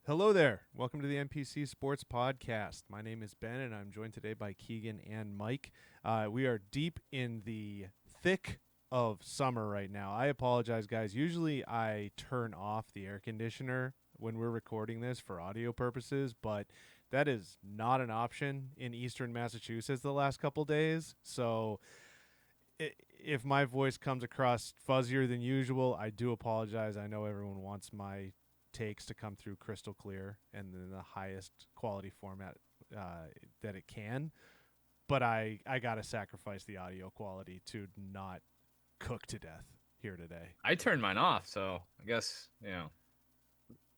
Hello there. Welcome to the NPC Sports Podcast. My name is Ben, and I'm joined today by Keegan and Mike. We are deep in the thick of summer right now. I apologize, guys. Usually I turn off the air conditioner when we're recording this for audio purposes, but that is not an option in eastern Massachusetts the last couple days. So if my voice comes across fuzzier than usual, I do apologize. I know everyone wants my takes to come through crystal clear and in the highest quality format that it can. But I got to sacrifice the audio quality to not cook to death here today. I turned mine off, so I guess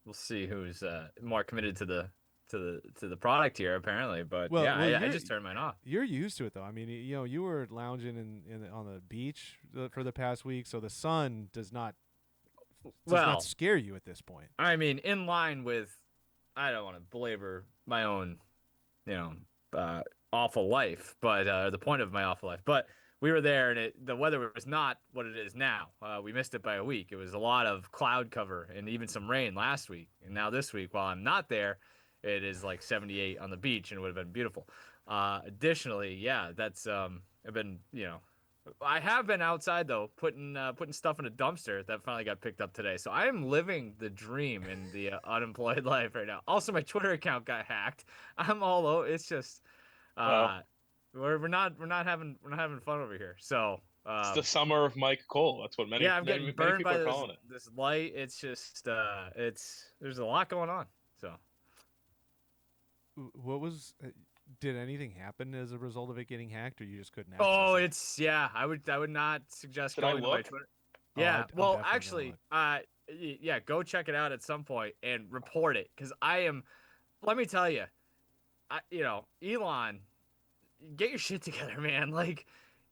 we'll see who's more committed to the product here, apparently. But Well, yeah, well, I just turned mine off. you're used to it though. I mean, you were lounging on the beach for the past week, so the sun does not Well, scare you at this point. I mean, in line with, I don't want to belabor my own, you know, awful life, but the point of my awful life. But we were there, and the weather was not what it is now. We missed it by a week. It was a lot of cloud cover and even some rain last week. And now this week, while I'm not there, it is like 78 on the beach, and it would have been beautiful. Additionally, yeah, that's I've been, I have been outside though, putting stuff in a dumpster that finally got picked up today. So I am living the dream in the unemployed life right now. Also, my Twitter account got hacked. I'm all over. It's just Well, uh, we're not having fun over here. So it's the summer of Mike Cole. That's what yeah, many I'm getting many many burned people by are this calling it. this light. It's just there's a lot going on. So What was? Did anything happen as a result of it getting hacked, or you just couldn't access oh, it? it's yeah. I would not suggest Should I going to my look? Twitter. Oh, Yeah, I'm well, definitely gonna actually, look. yeah, go check it out at some point and report it because I am. Let me tell you, Elon, get your shit together, man. Like,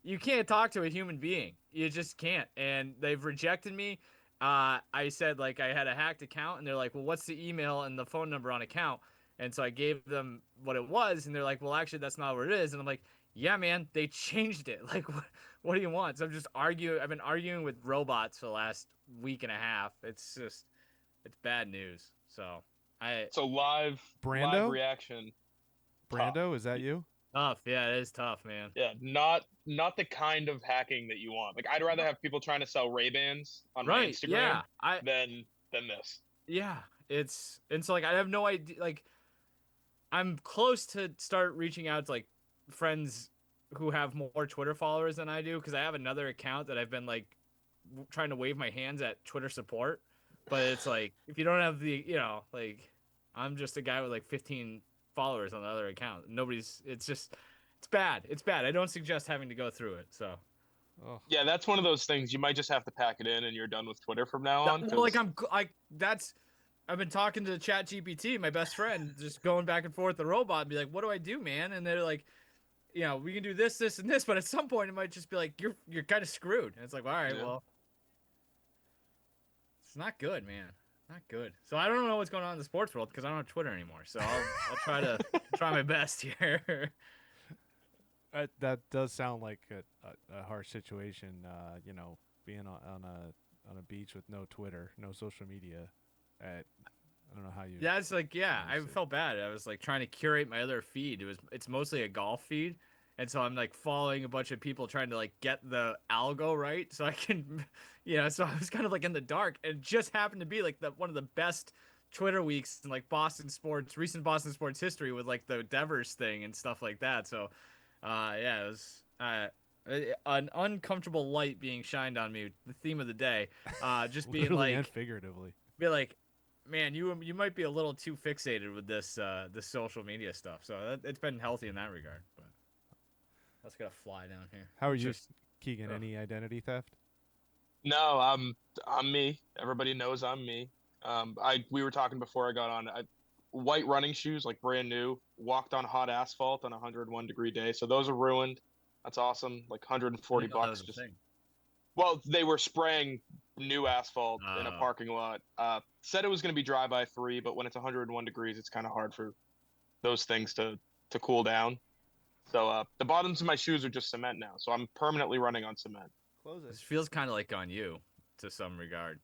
you can't talk to a human being. You just can't. And they've rejected me. I said like I had a hacked account, and they're like, "Well, what's the email and the phone number on account?" And so I gave them what it was, and they're like, "Well, actually, that's not what it is." And I'm like, "Yeah, man, they changed it. Like, what do you want?" So I'm just arguing. I've been arguing with robots for the last week and a half. It's bad news. So I So live Brando, reaction. Tough. Brando, is that you? tough. Yeah, it is tough, man. Yeah, not the kind of hacking that you want. Like I'd rather have people trying to sell Ray-Bans on my Right. Instagram Yeah. I than this. Yeah, and so like I have no idea. Like I'm close to start reaching out to like friends who have more Twitter followers than I do because I have another account that I've been like trying to wave my hands at Twitter support, but it's like if you don't have the like I'm just a guy with like 15 followers on the other account. Nobody's. It's just it's bad. It's bad. I don't suggest having to go through it. So. Oh, Yeah, that's one of those things you might just have to pack it in and you're done with Twitter from now That, on well, like because I'm like that's I've been talking to Chat GPT, my best friend, just going back and forth the robot and be like, "What do I do, man?" And they're like, we can do this, this, and this, but at some point it might just be like, "You're kind of screwed." And it's like, all right, yeah. well, it's not good, man, not good. So I don't know what's going on in the sports world because I don't have Twitter anymore. So I'll try my best here. that does sound like a harsh situation. Being on a beach with no Twitter, no social media. At I don't know how you Yeah, it's like I managed it. felt bad. I was like trying to curate my other feed. It's mostly a golf feed, and so I'm like following a bunch of people trying to like get the algo right so I can, So I was kind of like in the dark, and it just happened to be like the one of the best Twitter weeks in like recent Boston sports history with like the Devers thing and stuff like that. So, yeah, it was an uncomfortable light being shined on me. The theme of the day, just being Literally and like figuratively. be like, man, you might be a little too fixated with this social media stuff. So it's been healthy in that regard. But that's gonna fly down here. How are It's you, just, Keegan? ugh. Any identity theft? No, I'm me. Everybody knows I'm me. I we were talking before I got on. White running shoes, like brand new, walked on hot asphalt on a 101-degree day. So those are ruined. That's awesome. Like 140 I didn't know that was bucks. a Just thing. well, they were spraying new asphalt in a Uh, parking lot. Said it was going to be dry by 3, but when it's 101 degrees, it's kind of hard for those things to cool down. So the bottoms of my shoes are just cement now. So I'm permanently running on cement. Close it. this feels kind of like on you to some regard.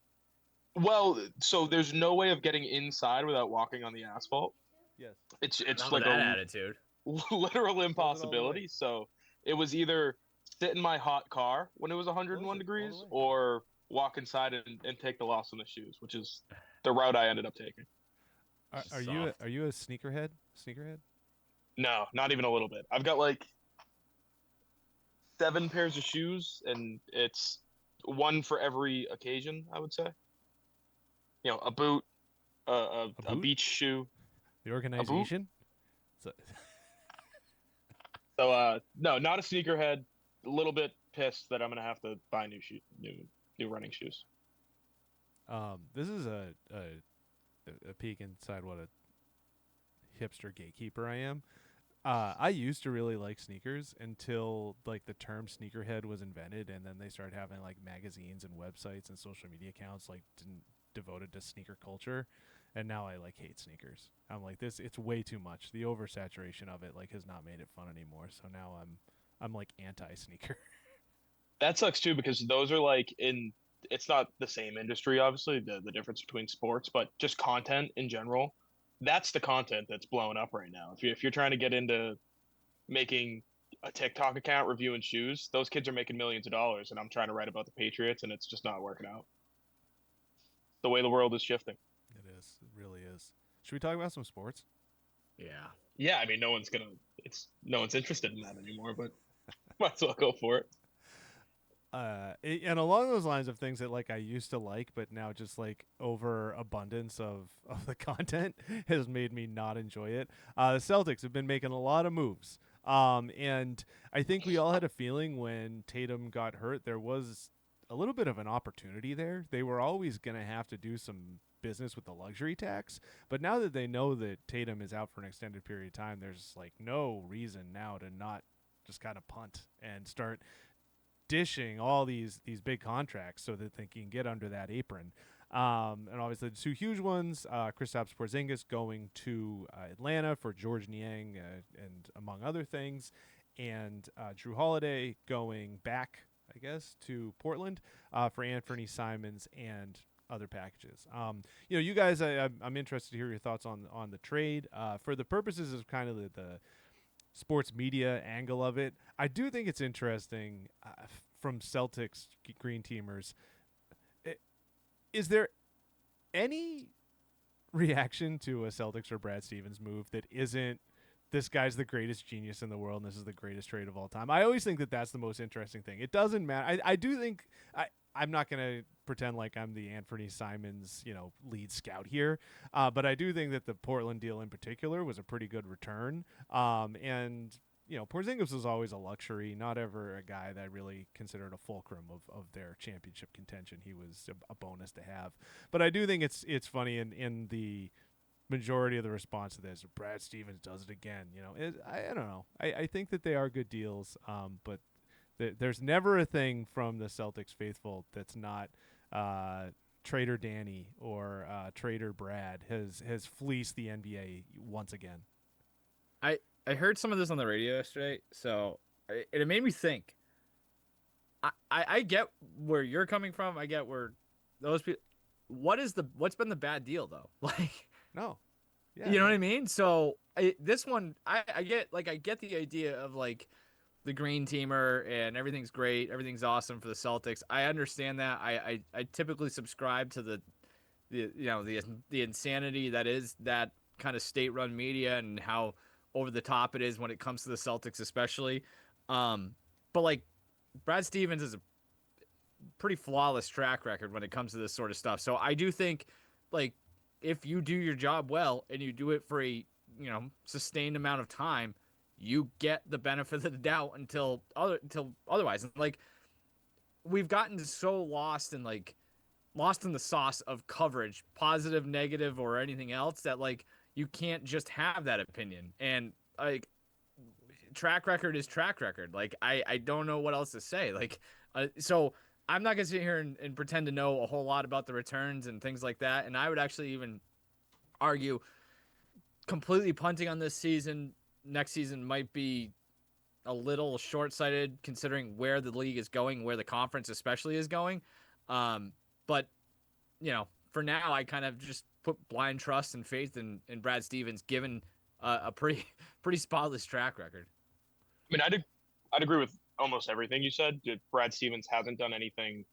Well, so there's no way of getting inside without walking on the asphalt. Yes. It's Not with like that a attitude. literal Goes it all the way. impossibility. So it was either sit in my hot car when it was 101 Close it all the degrees way. or walk inside and take the loss on the shoes, which is the route I ended up taking. Are you Soft. are you a sneakerhead? Sneakerhead? No, not even a little bit. I've got like 7 pairs of shoes, and it's one for every occasion, I would say. A boot, A a boot? beach shoe, The a boot. organization? So, So no, not a sneakerhead. A little bit pissed that I'm gonna have to buy new running shoes. this is a peek inside what a hipster gatekeeper I am. I used to really like sneakers until like the term sneakerhead was invented, and then they started having like magazines and websites and social media accounts like devoted to sneaker culture, and now I like hate sneakers. I'm like this. It's way too much. The oversaturation of it like has not made it fun anymore. So now I'm like anti sneaker. That sucks too because those are like in. It's not the same industry, obviously, the difference between sports, but just content in general. That's the content that's blowing up right now. If you're trying to get into making a TikTok account reviewing shoes, those kids are making millions of dollars, and I'm trying to write about the Patriots, and it's just not working out. The way the world is shifting. It is. It really is. Should we talk about some sports? Yeah. Yeah, I mean, no one's interested in that anymore, but might as well go for it. And along those lines of things that like I used to like, but now just like overabundance of the content has made me not enjoy it. The Celtics have been making a lot of moves. And I think we all had a feeling when Tatum got hurt, there was a little bit of an opportunity there. They were always going to have to do some business with the luxury tax, but now that they know that Tatum is out for an extended period of time, there's like no reason now to not just kind of punt and start dishing all these big contracts so that they can get under that apron. And obviously the two huge ones, Kristaps Porzingis going to Atlanta for George Niang and among other things, and Drew Holiday going back, I guess, to Portland for Anthony Simons and other packages. You guys, I'm interested to hear your thoughts on the trade. For the purposes of kind of the sports media angle of it, I do think it's interesting from Celtics green teamers. Is there any reaction to a Celtics or Brad Stevens move that isn't this guy's the greatest genius in the world and this is the greatest trade of all time? I always think that that's the most interesting thing. It doesn't matter. I do think I'm not going to pretend like I'm the Anthony Simons, lead scout here. But I do think that the Portland deal in particular was a pretty good return. And Porzingis was always a luxury, not ever a guy that I really considered a fulcrum of their championship contention. He was a bonus to have. But I do think it's funny in the majority of the response to this, Brad Stevens does it again. I don't know. I think that they are good deals, but there's never a thing from the Celtics faithful that's not Trader Danny or Trader Brad has fleeced the NBA once again. I heard some of this on the radio yesterday, so it made me think. I get where you're coming from. I get where those people. What's been the bad deal though? Like, no, yeah, you know what I mean? So this one, I get the idea of like the green teamer and everything's great, everything's awesome for the Celtics. I understand that. I typically subscribe to the insanity that is that kind of state-run media and how over the top it is when it comes to the Celtics, especially. But like Brad Stevens is a pretty flawless track record when it comes to this sort of stuff. So I do think like if you do your job well and you do it for a sustained amount of time, you get the benefit of the doubt until otherwise. And like we've gotten so lost in the sauce of coverage, positive, negative, or anything else that like you can't just have that opinion. And like track record is track record. Like I don't know what else to say. Like so I'm not gonna sit here and pretend to know a whole lot about the returns and things like that. And I would actually even argue completely punting on this season next season might be a little short-sighted considering where the league is going, where the conference especially is going. But for now, I kind of just put blind trust and faith in Brad Stevens, given a pretty pretty spotless track record. I mean, I'd agree with almost everything you said. Brad Stevens hasn't done anything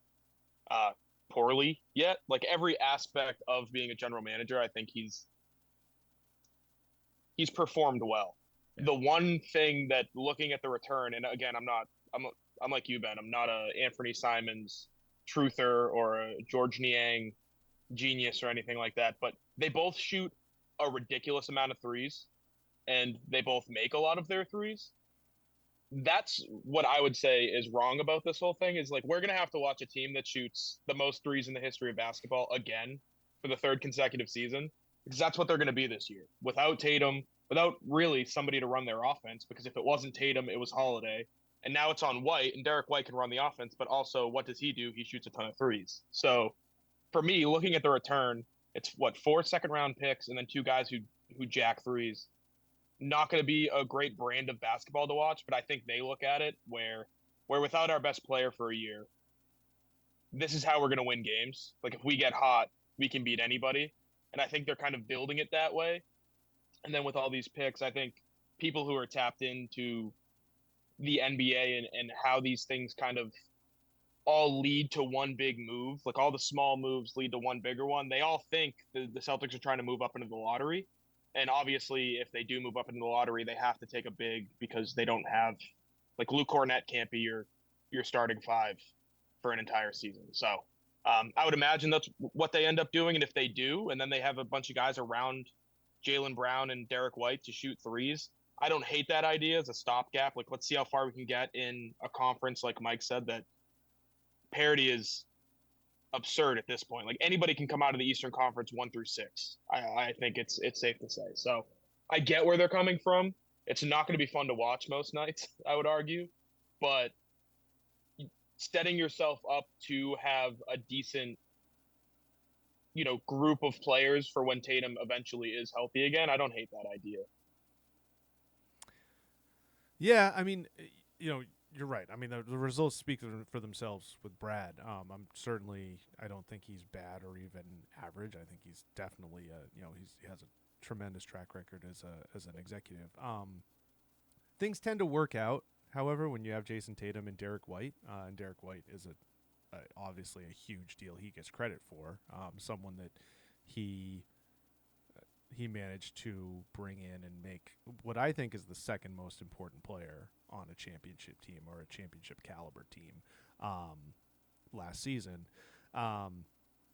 uh, poorly yet. Like every aspect of being a general manager, I think he's performed well. Yeah. The one thing that looking at the return, and again, I'm like you, Ben. I'm not a Anthony Simons truther or a George Niang genius or anything like that. But they both shoot a ridiculous amount of threes, and they both make a lot of their threes. That's what I would say is wrong about this whole thing. Is like we're gonna have to watch a team that shoots the most threes in the history of basketball again for the third consecutive season, because that's what they're gonna be this year without Tatum, without really somebody to run their offense. Because if it wasn't Tatum, it was Holiday, and now it's on White, and Derek White can run the offense. But also, what does he do? He shoots a ton of threes. So for me, looking at the return, it's what 4 second-round picks and then 2 guys who jack threes. Not going to be a great brand of basketball to watch, but I think they look at it where without our best player for a year, this is how we're going to win games. Like if we get hot, we can beat anybody, and I think they're kind of building it that way. And then with all these picks, I think people who are tapped into the NBA and how these things kind of all lead to one big move, like all the small moves lead to one bigger one. They all think the Celtics are trying to move up into the lottery. And obviously, if they do move up into the lottery, they have to take a big because they don't have, like Luke Cornett can't be your starting 5 for an entire season. So I would imagine that's what they end up doing. And if they do, and then they have a bunch of guys around Jaylen Brown and Derek White to shoot threes, I don't hate that idea as a stopgap. Like, let's see how far we can get in a conference, like Mike said, that parity is absurd at this point. Like anybody can come out of the Eastern Conference 1 through 6. I think it's safe to say. So I get where they're coming from. It's not going to be fun to watch most nights, I would argue, but setting yourself up to have a decent, group of players for when Tatum eventually is healthy again, I don't hate that idea. Yeah, I mean, you're right. I mean, the results speak for themselves with Brad. I don't think he's bad or even average. I think he's definitely he has a tremendous track record as an executive. Things tend to work out, however, when you have Jason Tatum and Derek White. And Derek White is obviously a huge deal. He gets credit for someone that he managed to bring in and make what I think is the second most important player on a championship team or a championship caliber team last season.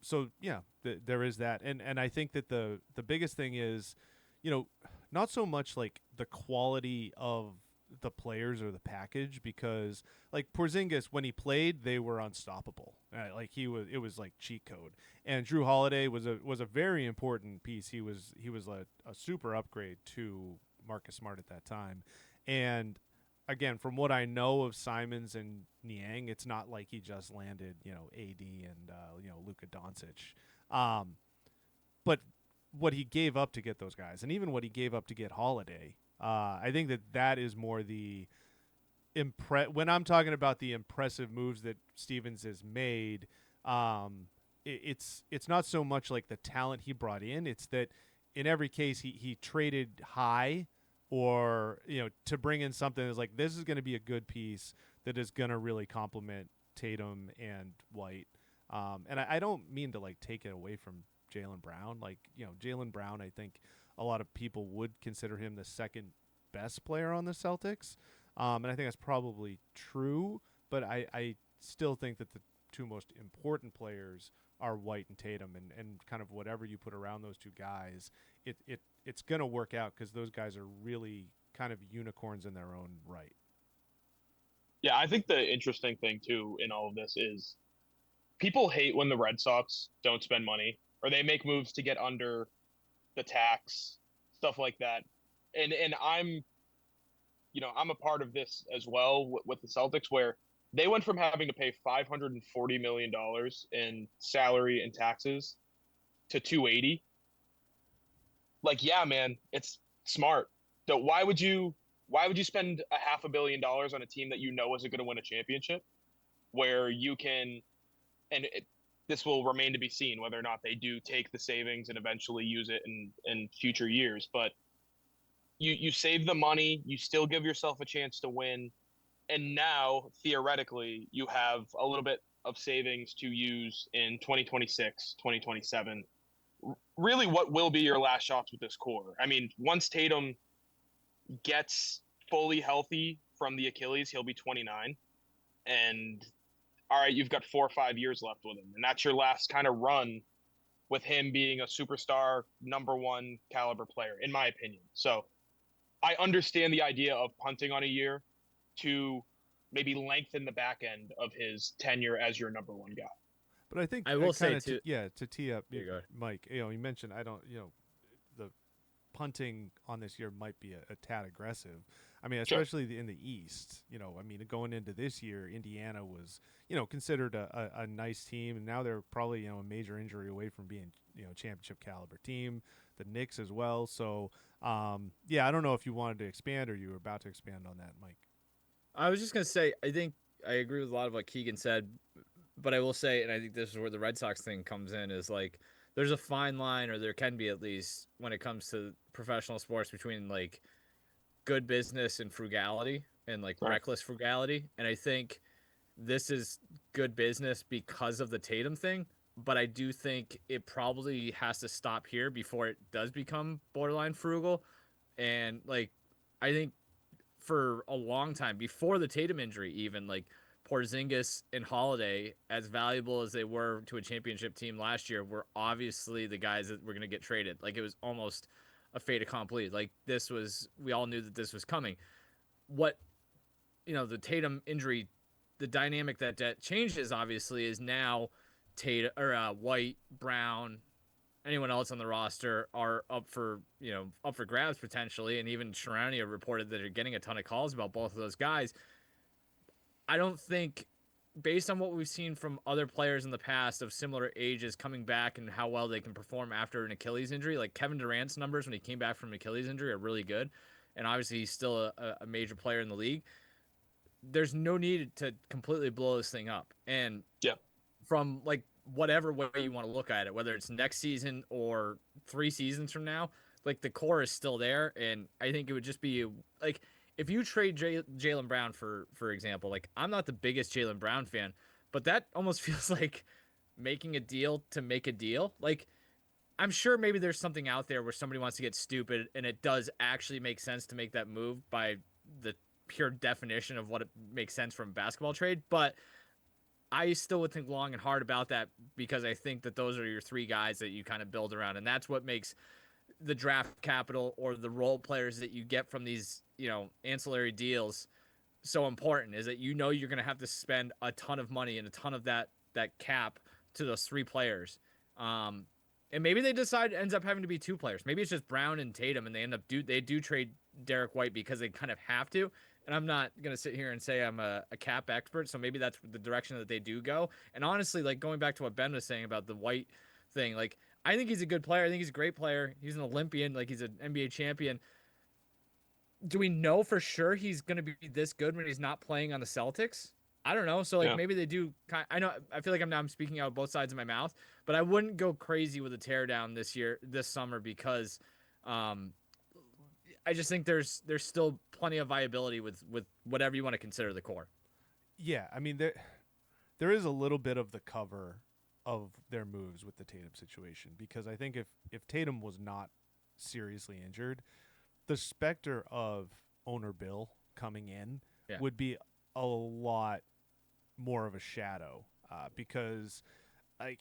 So yeah, there is that. And I think that the biggest thing is, not so much like the quality of the players or the package, because like Porzingis, when he played, they were unstoppable. It was like cheat code. And Drew Holiday was a very important piece. He was a super upgrade to Marcus Smart at that time. And again, from what I know of Simons and Niang, it's not like he just landed, AD and Luka Doncic. But what he gave up to get those guys, and even what he gave up to get Holiday, I think that is more the when I'm talking about the impressive moves that Stevens has made. It's not so much like the talent he brought in. It's that in every case he traded high, or to bring in something that's like, this is going to be a good piece that is going to really complement Tatum and White. And I don't mean to like take it away from Jaylen Brown. Like, Jaylen Brown, I think a lot of people would consider him the second best player on the Celtics. And I think that's probably true, but I still think that the 2 most important players are White and Tatum, and kind of whatever you put around those 2 guys, it's going to work out because those guys are really kind of unicorns in their own right. Yeah, I think the interesting thing too in all of this is people hate when the Red Sox don't spend money or they make moves to get under the tax, stuff like that. And I'm a part of this as well with the Celtics, where they went from having to pay $540 million in salary and taxes to $280. Like, yeah, man, it's smart. So why would you spend $500 million on a team that isn't going to win a championship, where you can, and this will remain to be seen whether or not they do take the savings and eventually use it in future years. But you save the money, you still give yourself a chance to win, and now theoretically you have a little bit of savings to use in 2026, 2027. Really, what will be your last shots with this core? I mean, once Tatum gets fully healthy from the Achilles, he'll be 29. And all right, you've got 4 or 5 years left with him. And that's your last kind of run with him being a superstar, #1 caliber player, in my opinion. So I understand the idea of punting on a year to maybe lengthen the back end of his tenure as your #1 guy. But I think I will say to tee up, Here you go. Mike, you mentioned the punting on this year might be a tad aggressive. I mean, especially in the East. I mean, going into this year, Indiana was considered a nice team, and now they're probably a major injury away from being championship caliber team. The Knicks as well. So I don't know if you wanted to expand or you were about to expand on that, Mike. I was just gonna say, I think I agree with a lot of what Keegan said, but I will say, and I think this is where the Red Sox thing comes in, is like there's a fine line, or there can be at least when it comes to professional sports, between like good business and frugality, and like reckless frugality. And I think this is good business because of the Tatum thing, but I do think it probably has to stop here before it does become borderline frugal. And like, I think for a long time before the Tatum injury, even like Porzingis and Holiday, as valuable as they were to a championship team last year, were obviously the guys that were going to get traded. Like, it was almost a fait accompli. Like, we all knew that this was coming. What, the Tatum injury, the dynamic that changes obviously is now Tatum or White, Brown, anyone else on the roster are up for grabs potentially, and even Sharania reported that they're getting a ton of calls about both of those guys. I don't think, based on what we've seen from other players in the past of similar ages coming back and how well they can perform after an Achilles injury, like Kevin Durant's numbers when he came back from an Achilles injury are really good, and obviously he's still a major player in the league. There's no need to completely blow this thing up. And from like whatever way you want to look at it, whether it's next season or 3 seasons from now, like the core is still there. And I think it would just be like, if you trade Jaylen Brown, for example, like I'm not the biggest Jaylen Brown fan, but that almost feels like making a deal to make a deal. Like, I'm sure maybe there's something out there where somebody wants to get stupid and it does actually make sense to make that move by the pure definition of what it makes sense from a basketball trade. But I still would think long and hard about that, because I think that those are your 3 guys that you kind of build around. And that's what makes the draft capital or the role players that you get from these, ancillary deals so important, is that you're going to have to spend a ton of money and a ton of that cap to those 3 players. And maybe they decide it ends up having to be 2 players. Maybe it's just Brown and Tatum, and they do trade Derek White because they kind of have to. And I'm not going to sit here and say I'm a cap expert, so maybe that's the direction that they do go. And honestly, like going back to what Ben was saying about the White thing, like I think he's a good player. I think he's a great player. He's an Olympian, like he's an NBA champion. Do we know for sure he's going to be this good when he's not playing on the Celtics? I don't know. So like maybe they do. I feel like I'm speaking out of both sides of my mouth, but I wouldn't go crazy with a teardown this summer, because I just think there's still plenty of viability with whatever you want to consider the core. Yeah, I mean there is a little bit of the cover of their moves with the Tatum situation, because I think if Tatum was not seriously injured, the specter of owner Bill coming in would be a lot more of a shadow, because like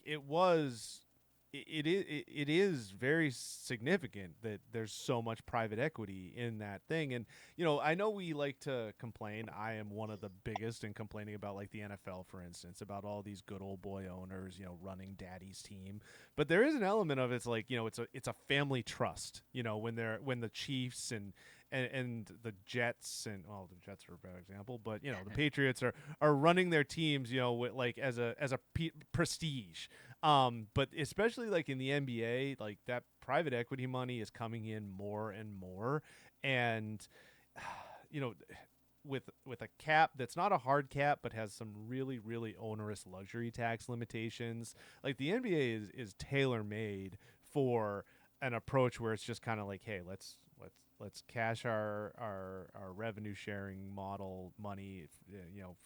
it is very significant that there's so much private equity in that thing. And I know we like to complain. I am one of the biggest in complaining about like the NFL, for instance, about all these good old boy owners running daddy's team. But there is an element of it's like it's a family trust. When the Chiefs and the Jets, and the Jets are a bad example, but the Patriots are running their teams with, like, as a prestige. But especially like in the NBA, like that private equity money is coming in more and more, and with a cap that's not a hard cap, but has some really really onerous luxury tax limitations. Like the NBA is tailor made for an approach where it's just kind of like, hey, let's cash our revenue sharing model money,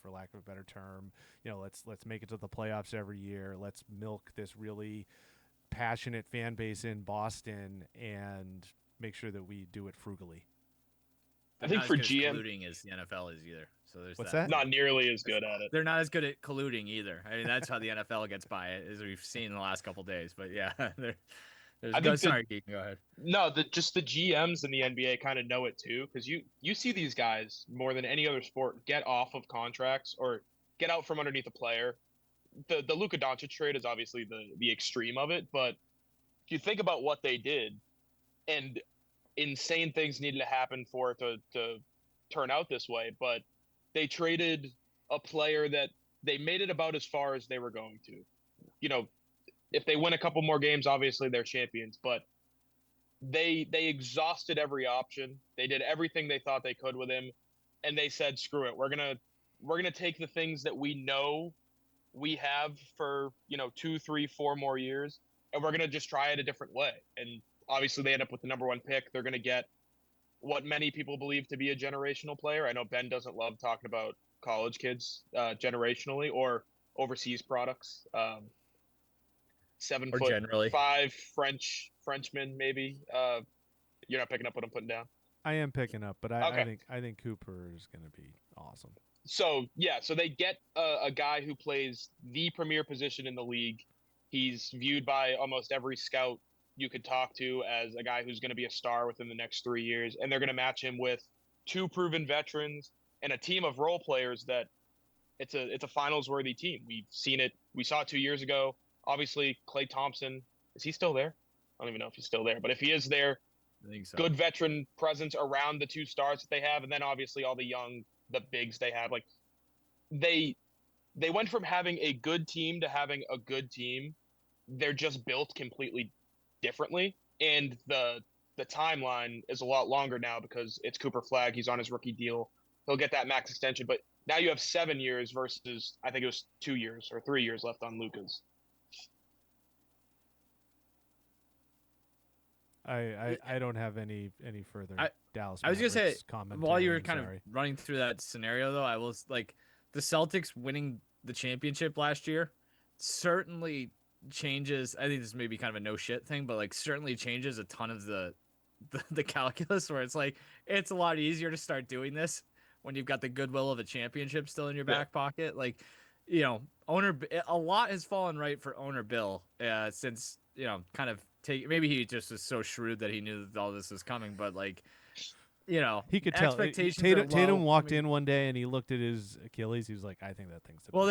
for lack of a better term. Let's make it to the playoffs every year. Let's milk this really passionate fan base in Boston and make sure that we do it frugally. I think for GM, colluding as the NFL is either. So there's What's that? Not nearly as good at it. They're not as good at colluding either. I mean, that's how the NFL gets by it, as we've seen in the last couple of days. But yeah, sorry, Keagan, go ahead. No, just the GMs in the NBA kind of know it too, because you see these guys more than any other sport get off of contracts or get out from underneath a player. The Luka Doncic trade is obviously the extreme of it, but if you think about what they did, and insane things needed to happen for it to turn out this way, but they traded a player that they made it about as far as they were going to. If they win a couple more games, obviously they're champions, but they exhausted every option. They did everything they thought they could with him, and they said, screw it. We're gonna take the things that we know we have for 2, 3, 4 more years, and we're gonna just try it a different way. And obviously they end up with the number 1 pick. They're gonna get what many people believe to be a generational player. I know Ben doesn't love talking about college kids generationally or overseas products. 7'5" Frenchman, maybe. You're not picking up what I'm putting down? I am picking up, but I think Cooper is going to be awesome. So they get a guy who plays the premier position in the league. He's viewed by almost every scout you could talk to as a guy who's going to be a star within the next 3 years, and they're going to match him with 2 proven veterans and a team of role players that it's a finals worthy team. We've seen it. We saw it 2 years ago. Obviously, Klay Thompson, is he still there? I don't even know if he's still there, but if he is there, I think so. Good veteran presence around the 2 stars that they have, and then obviously all the bigs they have. Like they went from having a good team to having a good team. They're just built completely differently, and the timeline is a lot longer now because it's Cooper Flagg. He's on his rookie deal. He'll get that max extension, but now you have 7 years versus I think it was 2 years or 3 years left on Luka's. I don't have any further Dallas. I was gonna say, comment while you were kind of running through that scenario, though, I was like, the Celtics winning the championship last year certainly changes. I think this may be kind of a no shit thing, but like certainly changes a ton of the calculus, where it's like it's a lot easier to start doing this when you've got the goodwill of a championship still in your back pocket. Like, owner, a lot has fallen right for owner Bill since kind of. Maybe he just was so shrewd that he knew that all this was coming, but like, he could tell. Tatum walked in one day and he looked at his Achilles. He was like, "I think that thing's." Well,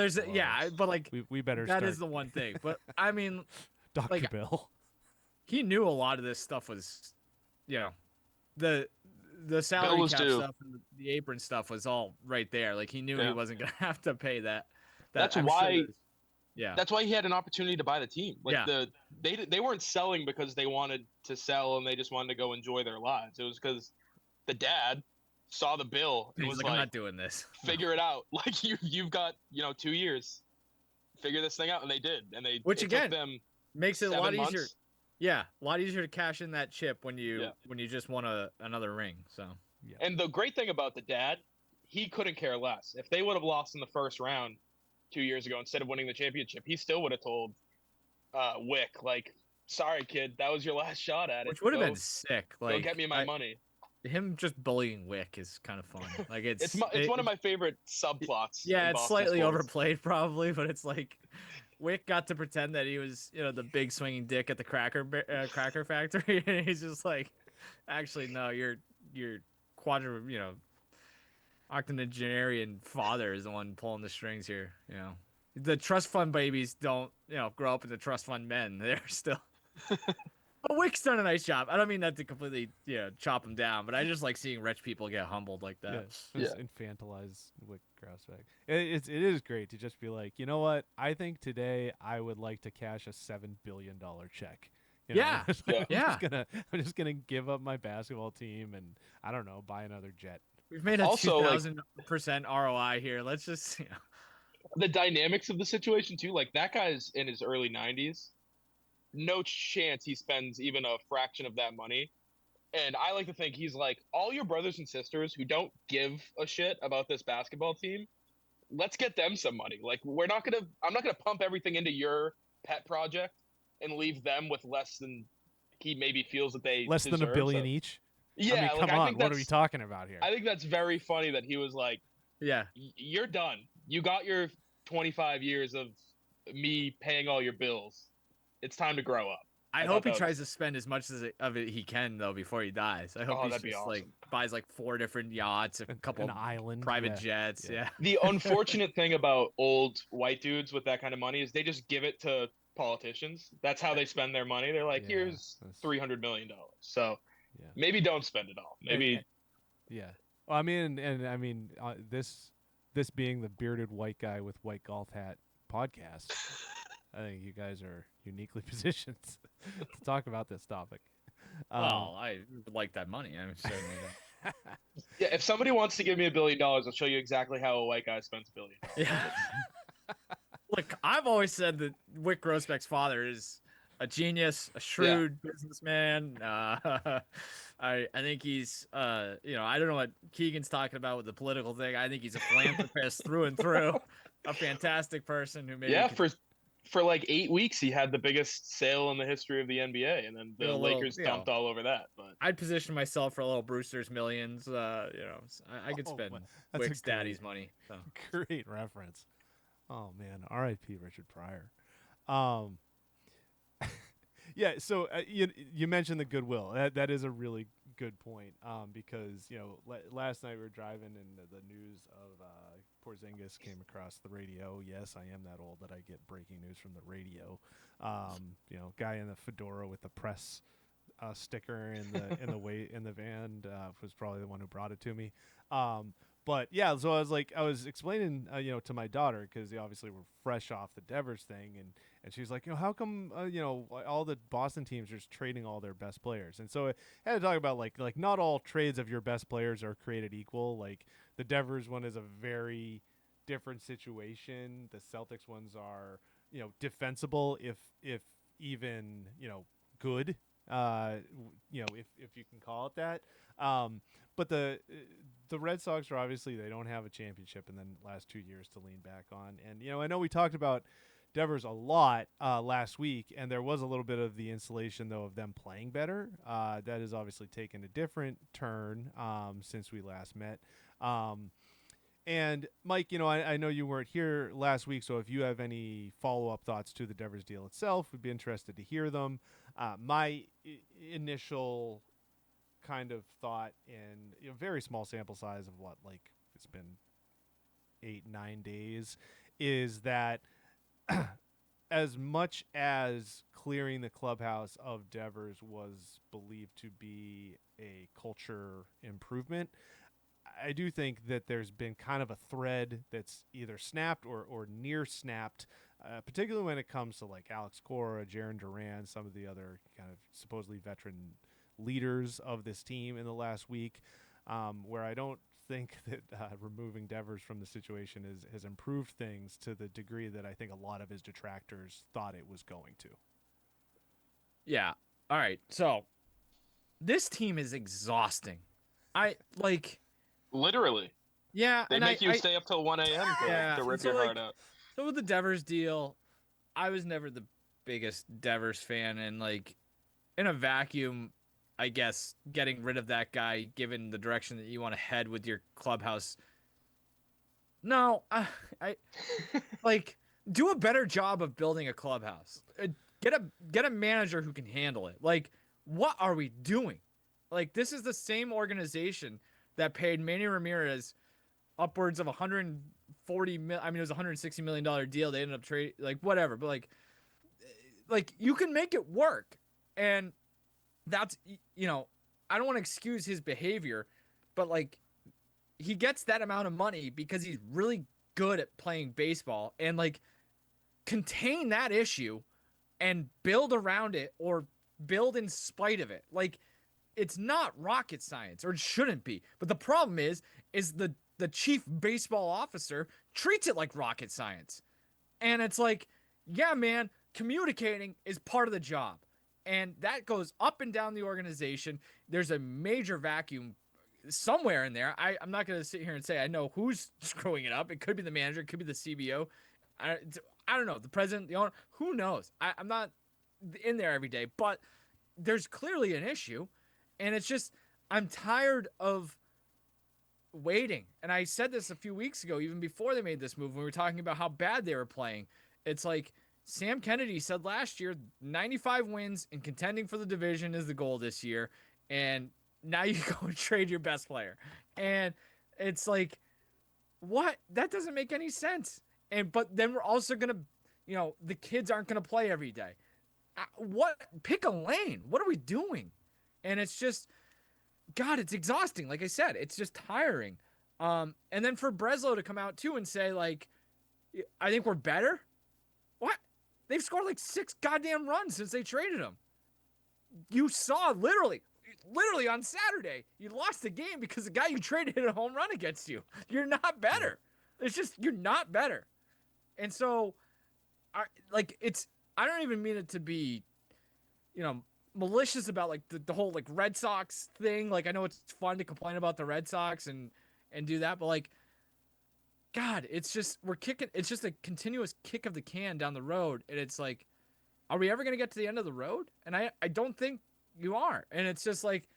but like, we better. That is the one thing. But I mean, Dr. Bill, he knew a lot of this stuff was, the salary cap stuff and the apron stuff was all right there. Like he knew he wasn't gonna have to pay that. That's why. Yeah, that's why he had an opportunity to buy the team. Like they weren't selling because they wanted to sell and they just wanted to go enjoy their lives. It was because the dad saw the bill and was like, "I'm not doing this. Figure it out. Like you've got 2 years, figure this thing out." And they did. And which again took them makes it a lot months. easier. Yeah, a lot easier to cash in that chip when you just won another ring. So And the great thing about the dad, he couldn't care less. If they would have lost in the first round 2 years ago instead of winning the championship, he still would have told Wick, like, "Sorry, kid, that was your last shot at it." Which would have been sick. Like, go get me my money. Him just bullying Wick is kind of fun. Like it's one of my favorite subplots. Yeah, it's slightly overplayed probably, but it's like Wick got to pretend that he was the big swinging dick at the cracker factory, and he's just like, actually no, you're octogenarian father is the one pulling the strings here. The trust fund babies don't grow up into trust fund men. They're still but Wick's done a nice job. I don't mean that to completely chop him down, but I just like seeing rich people get humbled like that. Infantilize Wick Grausbeck. It is great to just be like, you know what, I think today I would like to cash a $7 billion check. I'm just gonna give up my basketball team and I don't know, buy another jet We've made a Also, like, 2000% ROI here. Let's just, the dynamics of the situation too. Like that guy's in his early 90s. No chance he spends even a fraction of that money. And I like to think he's like all your brothers and sisters who don't give a shit about this basketball team. Let's get them some money. Like I'm not gonna pump everything into your pet project and leave them with less than he maybe feels that they Less deserve. than $1 billion So, each. yeah, I mean, like come I on. think What are we talking about here? I think that's very funny that he was like, yeah. You're done. You got your 25 years of me paying all your bills. It's time to grow up." I hope he tries to spend as much of it he can though before he dies. I hope he's just like buys like 4 different yachts, a couple an island, private jets. Yeah. The unfortunate thing about old white dudes with that kind of money is they just give it to politicians. That's how they spend their money. They're like, here's $300 million. So maybe don't spend it all. Maybe. Yeah. Well, I mean, this being the bearded white guy with white golf hat podcast, I think you guys are uniquely positioned to talk about this topic. Well, I would like that money. I'm certainly that. Yeah, if somebody wants to give me $1 billion, I'll show you exactly how a white guy spends $1 billion. Yeah. Look, I've always said that Wick Grossbeck's father is a genius, a shrewd businessman. I think he's, I don't know what Keegan's talking about with the political thing. I think he's a philanthropist through and through, a fantastic person who maybe for like 8 weeks he had the biggest sale in the history of the NBA, and then the Lakers dumped all over that. But I'd position myself for a little Brewster's Millions. I could spend Wick's daddy's money. So. Great reference. Oh man, R.I.P. Richard Pryor. Yeah, so you mentioned the goodwill. That is a really good point. Because last night we were driving and the news of Porzingis came across the radio. Yes, I am that old that I get breaking news from the radio. Guy in the fedora with the press sticker in the van was probably the one who brought it to me. But yeah, so I was explaining, to my daughter, because obviously we're fresh off the Devers thing, and she's like, how come, all the Boston teams are just trading all their best players? And so I had to talk about like not all trades of your best players are created equal. Like the Devers one is a very different situation. The Celtics ones are, defensible if even, good, if you can call it that. But the Red Sox are obviously, they don't have a championship in the last 2 years to lean back on. And, I know we talked about Devers a lot last week, and there was a little bit of the insulation, though, of them playing better. That has obviously taken a different turn since we last met. And, Mike, I know you weren't here last week, so if you have any follow-up thoughts to the Devers deal itself, we'd be interested to hear them. My initial kind of thought in very small sample size of it's been 8-9 days, is that as much as clearing the clubhouse of Devers was believed to be a culture improvement, I do think that there's been kind of a thread that's either snapped or near snapped, particularly when it comes to like Alex Cora, Jaren Duran, some of the other kind of supposedly veteran leaders of this team in the last week, where I don't think that removing Devers from the situation has improved things to the degree that I think a lot of his detractors thought it was going to. Yeah. All right. So this team is exhausting. Literally. Yeah. They make you stay up till 1 a.m. to rip your heart out. So with the Devers deal, I was never the biggest Devers fan, and in a vacuum, I guess getting rid of that guy, given the direction that you want to head with your clubhouse. No, I do a better job of building a clubhouse. Get a manager who can handle it. What are we doing? This is the same organization that paid Manny Ramirez upwards of $140 million. I mean, it was a $160 million deal. They ended up trading, whatever. But you can make it work, and that's, I don't want to excuse his behavior, but he gets that amount of money because he's really good at playing baseball, and contain that issue and build around it or build in spite of it. it's not rocket science, or it shouldn't be. But the problem is the chief baseball officer treats it like rocket science. And it's like, yeah, man, communicating is part of the job. And that goes up and down the organization. There's a major vacuum somewhere in there. I'm not going to sit here and say I know who's screwing it up. It could be the manager. It could be the CBO. I don't know. The president, the owner. Who knows? I'm not in there every day. But there's clearly an issue. And it's just, I'm tired of waiting. And I said this a few weeks ago, even before they made this move, when we were talking about how bad they were playing. It's like Sam Kennedy said last year, 95 wins and contending for the division is the goal this year. And now you go and trade your best player. And it's like, what? That doesn't make any sense. But then we're also going to, the kids aren't going to play every day. What? Pick a lane. What are we doing? And it's just, God, it's exhausting. Like I said, it's just tiring. And then for Breslow to come out too and say, like, I think we're better. What? They've scored like 6 goddamn runs since they traded him. You saw literally on Saturday, you lost the game because the guy you traded hit a home run against you. You're not better. It's just, you're not better. And so, I don't even mean it to be, malicious about like the whole like Red Sox thing. Like, I know it's fun to complain about the Red Sox and do that, but like, God, it's just, it's just a continuous kick of the can down the road. And it's like, are we ever going to get to the end of the road? And I don't think you are. And it's just like,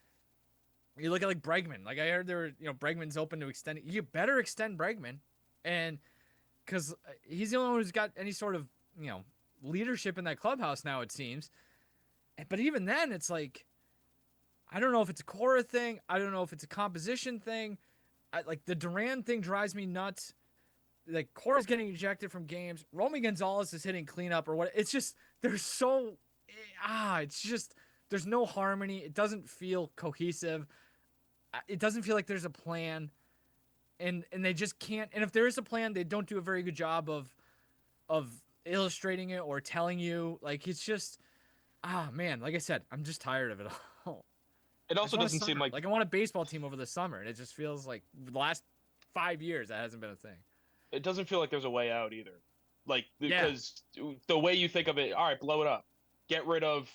you look at like Bregman. Like, I heard Bregman's open to extend it. You better extend Bregman. And because he's the only one who's got any sort of, leadership in that clubhouse now, it seems. But even then, it's like, I don't know if it's a Cora thing. I don't know if it's a composition thing. Like, the Duran thing drives me nuts. Like, Cora's getting ejected from games. Romy Gonzalez is hitting cleanup or what. It's just, it's just, there's no harmony. It doesn't feel cohesive. It doesn't feel like there's a plan. And they just can't. And if there is a plan, they don't do a very good job of illustrating it or telling you. Like, it's just, man, like I said, I'm just tired of it all. It also doesn't seem like I want a baseball team over the summer, and it just feels like the last 5 years that hasn't been a thing. it doesn't feel like there's a way out either. Like, because the way you think of it, all right, blow it up. Get rid of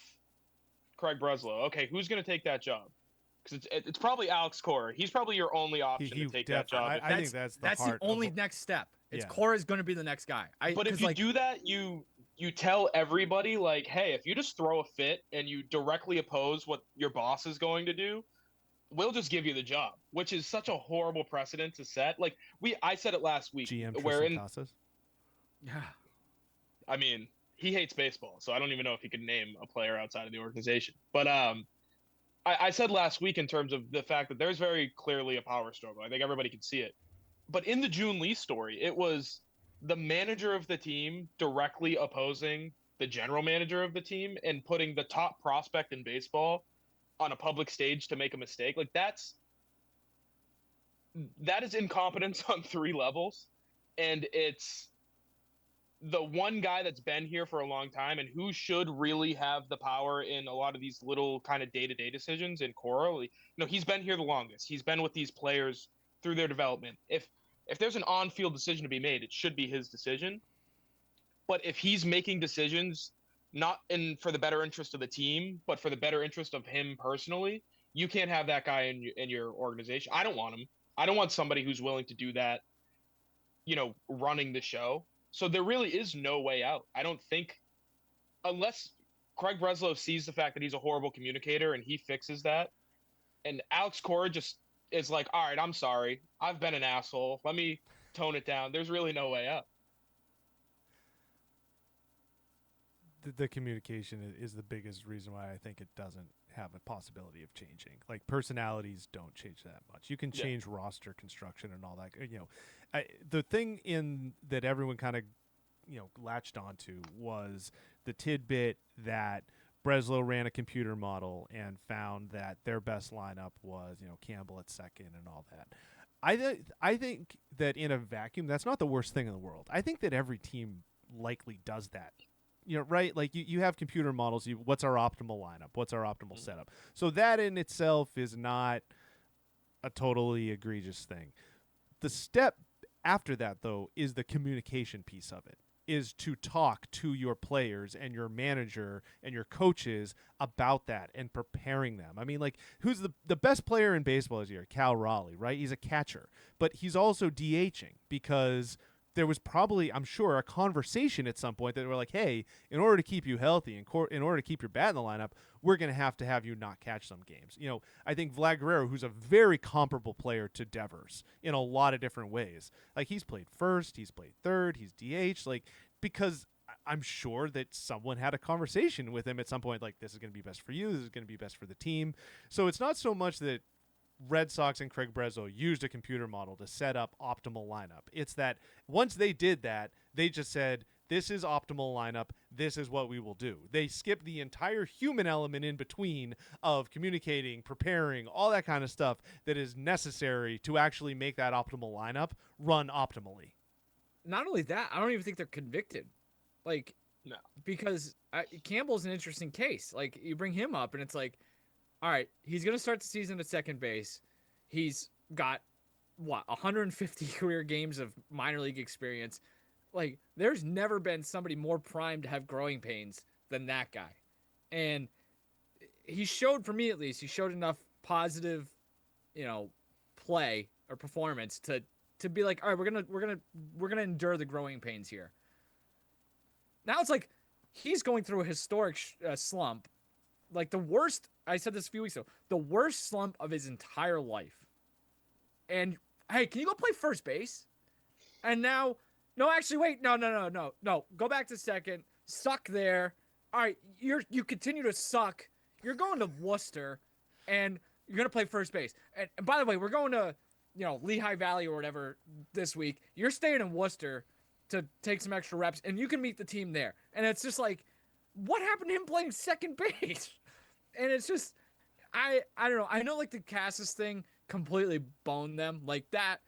Craig Breslow. Okay, who's going to take that job? Because it's probably Alex Cora. He's probably your only option to take that job. I think that's the only next step. It's Cora's going to be the next guy. But if you do that, you tell everybody, like, hey, if you just throw a fit and you directly oppose what your boss is going to do, we'll just give you the job, which is such a horrible precedent to set. Like, I said it last week. GM wherein, Casas. Yeah. I mean, he hates baseball, so I don't even know if he could name a player outside of the organization. But I said last week in terms of the fact that there's very clearly a power struggle. I think everybody can see it. But in the June Lee story, it was the manager of the team directly opposing the general manager of the team and putting the top prospect in baseball on a public stage to make a mistake. Like, that is incompetence on 3 levels. And it's the one guy that's been here for a long time and who should really have the power in a lot of these little kind of day-to-day decisions in Cora. He's been here the longest. He's been with these players through their development. If there's an on-field decision to be made, it should be his decision. But if he's making decisions not for the better interest of the team, but for the better interest of him personally, you can't have that guy in your organization. I don't want him. I don't want somebody who's willing to do that, running the show. So there really is no way out. I don't think, unless Craig Breslow sees the fact that he's a horrible communicator and he fixes that, and Alex Cora just is like, all right, I'm sorry. I've been an asshole. Let me tone it down. There's really no way out. The communication is the biggest reason why I think it doesn't have a possibility of changing. Like, personalities don't change that much. You can change roster construction and all that. The thing that everyone kind of, latched onto was the tidbit that Breslow ran a computer model and found that their best lineup was, Campbell at second and all that. I think that in a vacuum, that's not the worst thing in the world. I think that every team likely does that right? Like you have computer models. What's our optimal lineup? What's our optimal setup? So that in itself is not a totally egregious thing. The step after that, though, is the communication piece of it, is to talk to your players and your manager and your coaches about that and preparing them. I mean, like, who's the best player in baseball this year? Cal Raleigh, right? He's a catcher, but he's also DHing because there was probably, I'm sure, a conversation at some point that were like, hey, in order to keep you healthy and in order to keep your bat in the lineup, we're going to have you not catch some games. I think Vlad Guerrero, who's a very comparable player to Devers in a lot of different ways, like he's played first, he's played third, he's DH, like, because I'm sure that someone had a conversation with him at some point, like, this is going to be best for you, this is going to be best for the team. So it's not so much that Red Sox and Craig Breslow used a computer model to set up optimal lineup. It's that once they did that, they just said, this is optimal lineup. This is what we will do. They skipped the entire human element in between of communicating, preparing, all that kind of stuff that is necessary to actually make that optimal lineup run optimally. Not only that, I don't even think they're convicted. Like, No. Because Campbell's an interesting case. Like, you bring him up, and it's like, all right, he's going to start the season at second base. He's got, 150 career games of minor league experience. Like, there's never been somebody more primed to have growing pains than that guy. And he showed, for me at least, he showed enough positive, play or performance to be like, all right, we're gonna endure the growing pains here. Now it's like he's going through a historic slump, like the worst. I said this a few weeks ago, the worst slump of his entire life. And hey, can you go play first base? And now, no, actually, wait, no. Go back to second. Suck there. All right, you continue to suck. You're going to Worcester, and you're gonna play first base. And by the way, we're going to Lehigh Valley or whatever this week. You're staying in Worcester to take some extra reps, and you can meet the team there. And it's just like, what happened to him playing second base? And it's just, I don't know. I know, like, the Cassis thing completely boned them like that.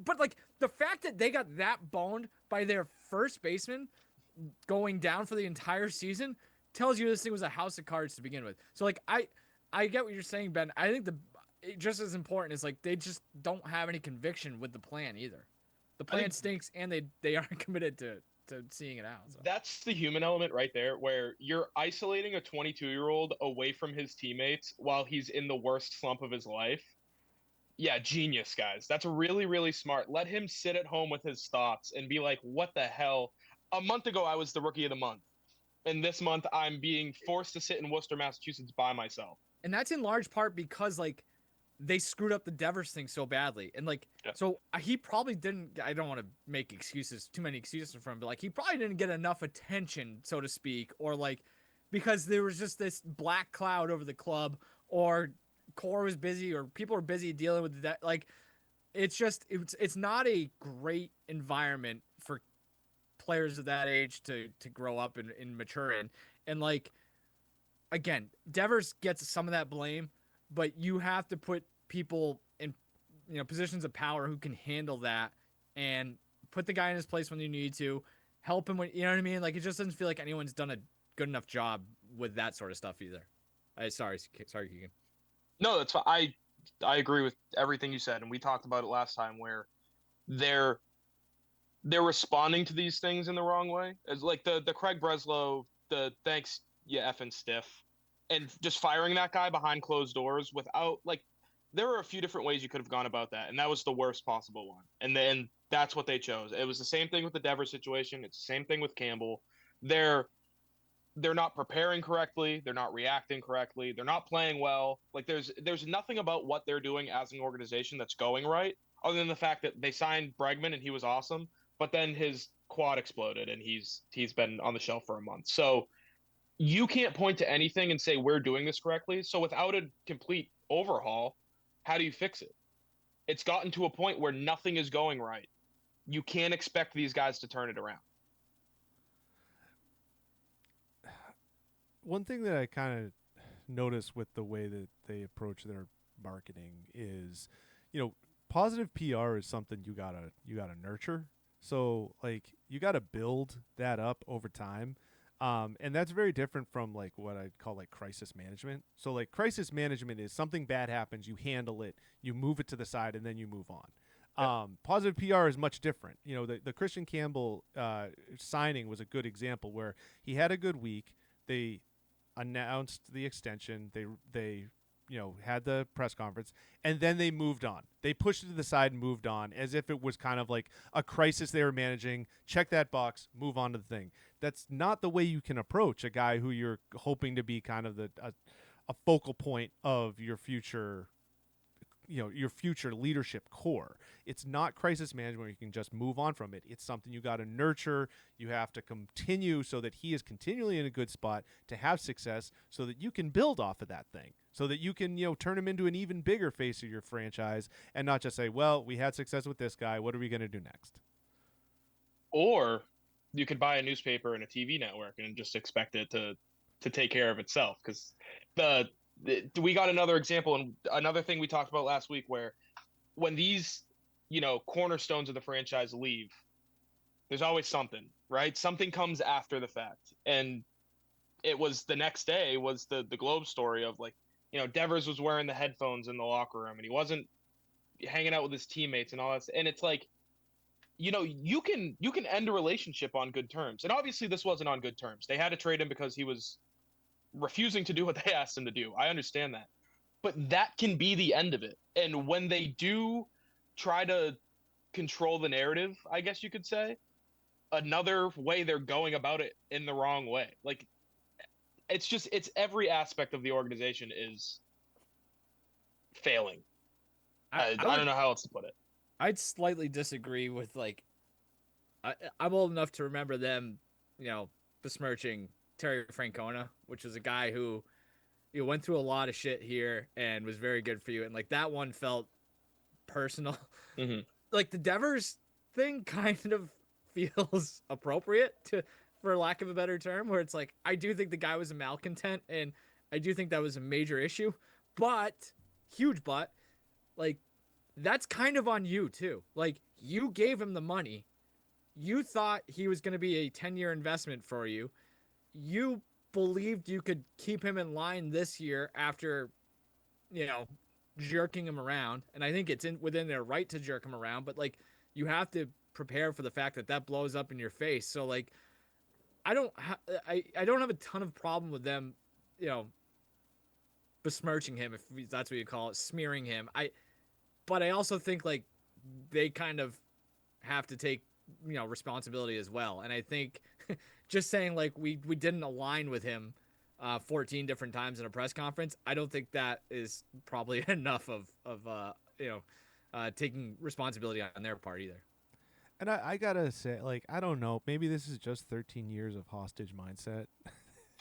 But like the fact that they got that boned by their first baseman going down for the entire season tells you this thing was a house of cards to begin with. So like I get what you're saying, Ben. I think just as important is like they just don't have any conviction with the plan either. The plan stinks, and they aren't committed to seeing it out. So. That's the human element right there, where you're isolating a 22-year-old away from his teammates while he's in the worst slump of his life. Yeah, genius, guys. That's really, really smart. Let him sit at home with his thoughts and be like, what the hell? A month ago, I was the rookie of the month. And this month, I'm being forced to sit in Worcester, Massachusetts by myself. And that's in large part because, like, they screwed up the Devers thing so badly. And, like, So he probably didn't, I don't want to make too many excuses for him, but, like, he probably didn't get enough attention, so to speak, or, like, because there was just this black cloud over the club, or Core was busy, or people were busy dealing with that. Like, it's not a great environment for players of that age to grow up and mature in. And, like, again, Devers gets some of that blame, but you have to put people in positions of power who can handle that and put the guy in his place when you need to, help him when, you know what I mean? Like, it just doesn't feel like anyone's done a good enough job with that sort of stuff either. Sorry, Keegan. No, that's fine. I agree with everything you said, and we talked about it last time, where they're responding to these things in the wrong way. It's like the Craig Breslow, the thanks you effing stiff, and just firing that guy behind closed doors without, like, there were a few different ways you could have gone about that, and that was the worst possible one. And then that's what they chose. It was the same thing with the Devers situation. It's the same thing with Campbell. They're not preparing correctly. They're not reacting correctly. They're not playing well. Like, there's nothing about what they're doing as an organization that's going right, other than the fact that they signed Bregman and he was awesome, but then his quad exploded and he's been on the shelf for a month. So you can't point to anything and say we're doing this correctly. So without a complete overhaul, how do you fix it? It's gotten to a point where nothing is going right. You can't expect these guys to turn it around. One thing that I kind of notice with the way that they approach their marketing is, positive PR is something you gotta nurture. So like you got to build that up over time. And that's very different from like what I'd call like crisis management. So like crisis management is something bad happens, you handle it, you move it to the side, and then you move on. Positive PR is much different. You know, the Christian Campbell signing was a good example where he had a good week. They announced the extension. They had the press conference, and then they moved on. They pushed it to the side and moved on as if it was kind of like a crisis they were managing. Check that box, move on to the thing. That's not the way you can approach a guy who you're hoping to be kind of a focal point of your future, your future leadership core. It's not crisis management where you can just move on from it. It's something you got to nurture. You have to continue so that he is continually in a good spot to have success so that you can build off of that thing, so that you can, turn him into an even bigger face of your franchise and not just say, well, we had success with this guy, what are we going to do next? Or you could buy a newspaper and a TV network and just expect it to take care of itself. Because we got another example and another thing we talked about last week where when these cornerstones of the franchise leave, there's always something, right? Something comes after the fact. And it was the next day was the Globe story of like, Devers was wearing the headphones in the locker room and he wasn't hanging out with his teammates and all that. And it's like, you can end a relationship on good terms. And obviously this wasn't on good terms. They had to trade him because he was refusing to do what they asked him to do. I understand that. But that can be the end of it. And when they do try to control the narrative, I guess you could say, another way they're going about it in the wrong way. Like it's every aspect of the organization is failing. I don't know how else to put it. I'd slightly disagree with like I'm old enough to remember them, besmirching Terry Francona, which was a guy who went through a lot of shit here and was very good for you, and like that one felt personal. Mm-hmm. Like the Devers thing kind of feels appropriate for lack of a better term, where it's like I do think the guy was a malcontent and I do think that was a major issue, but huge but like that's kind of on you too. Like you gave him the money. You thought he was going to be a 10-year investment for you. You believed you could keep him in line this year after, jerking him around. And I think it's within their right to jerk him around, but like you have to prepare for the fact that blows up in your face. So like, I don't have a ton of problem with them, besmirching him, if that's what you call it, smearing him. But I also think like they kind of have to take, responsibility as well. And I think just saying like we didn't align with him 14 different times in a press conference, I don't think that is probably enough of taking responsibility on their part either. And I gotta say, like, I don't know, maybe this is just 13 years of hostage mindset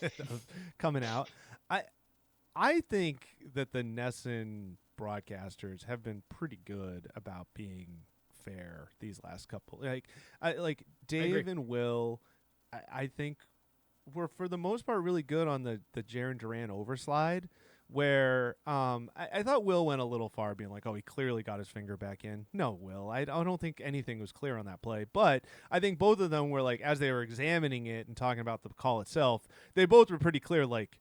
of coming out. I think that the Nesson broadcasters have been pretty good about being fair these last couple. Like Dave and Will, I think were for the most part really good on the Jaren Duran overslide, where I thought Will went a little far, being like, oh, he clearly got his finger back in. No, Will, I don't think anything was clear on that play, but I think both of them were like, as they were examining it and talking about the call itself, they both were pretty clear, like,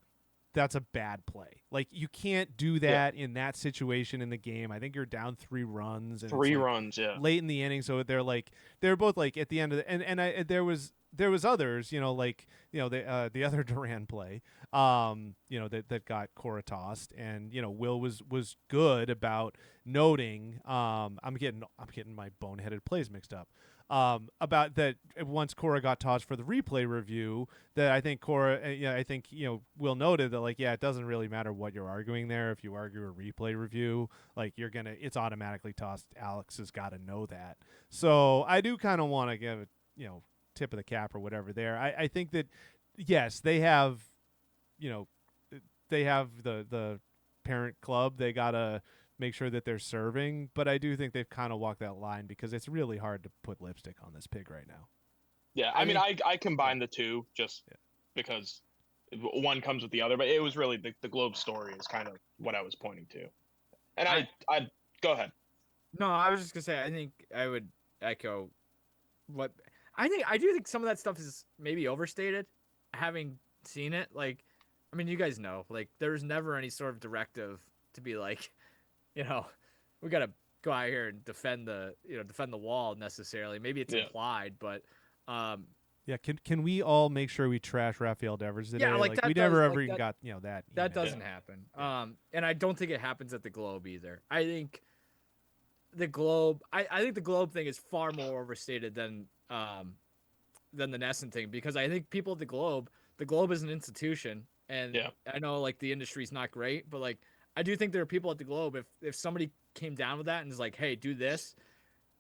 that's a bad play. Like, you can't do that in that situation in the game. I think you're down 3 runs. And Three runs, yeah. Late in the inning, so they're both like at the end of the and there was others, the other Duran play, that got Cora tossed, and Will was good about noting. I'm getting my boneheaded plays mixed up. About that once Cora got tossed for the replay review, that I think Will noted that like, it doesn't really matter what you're arguing there. If you argue a replay review, like it's automatically tossed. Alex has got to know that. So I do kind of want to give it, tip of the cap or whatever there. I think that yes, they have, the parent club. They gotta make sure that they're serving, but I do think they've kind of walked that line because it's really hard to put lipstick on this pig right now. Yeah, I mean, I combined the two just because one comes with the other, but it was really the Globe story is kind of what I was pointing to. And I go ahead. No, I was just gonna say I think I would echo what I do think some of that stuff is maybe overstated. Having seen it, like, I mean, you guys know, like, there's never any sort of directive to be like, we gotta go out here and defend the wall necessarily. Maybe it's implied, but yeah. Can we all make sure we trash Rafael Devers today? yeah, like that we does, never like, ever even that, got that. that email. doesn't happen. And I don't think it happens at the Globe either. I think the Globe, I think the Globe thing is far more overstated than the Nesson thing, because I think people at the Globe is an institution, and I know like the industry's not great, but like I do think there are people at the Globe, if somebody came down with that and is like, hey, do this,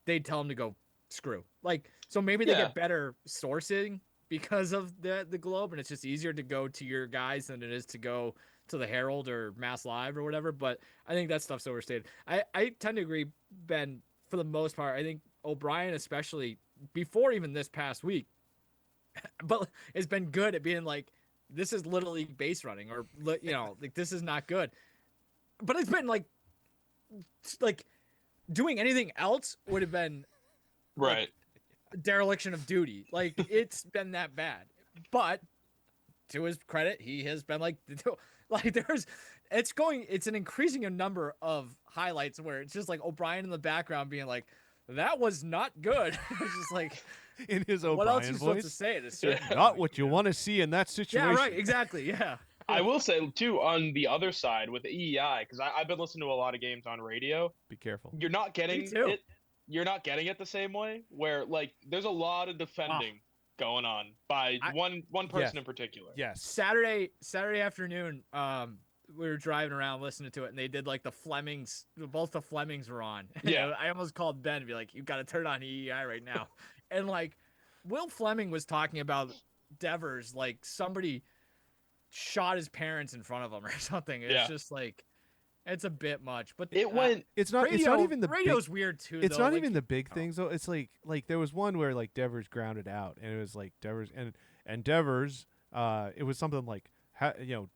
they'd tell them to go screw. Like, so maybe they get better sourcing because of the Globe, and it's just easier to go to your guys than it is to go to the Herald or Mass Live or whatever. But I think that stuff's overstated. I tend to agree, Ben, for the most part. I think O'Brien, especially before even this past week, but has been good at being like, this is Little League base running, or like this is not good. But it's been like doing anything else would have been right dereliction of duty. Like, it's been that bad. But to his credit, he has been like it's an increasing number of highlights where it's just like O'Brien in the background being like, that was not good. It's just like, in his O'Brien what else are you voice, supposed to say at a certain point, not what you want to see in that situation. Yeah, right, exactly, yeah. I will say too, on the other side with the EEI, because I've been listening to a lot of games on radio. Be careful. You're not getting it. You're not getting it the same way. Where like there's a lot of defending going on by one person in particular. Yes. Saturday afternoon, we were driving around listening to it, and they did like the Flemings. Both the Flemings were on. Yeah. I almost called Ben and be like, "You got to turn on EEI right now." And like, Will Fleming was talking about Devers, like somebody shot his parents in front of him or something. It's just like, it's a bit much. But It's not even the radio's weird too. It's though. not like, even the big things though. It's like there was one where like Devers grounded out, and it was like Devers and Devers. It was something like it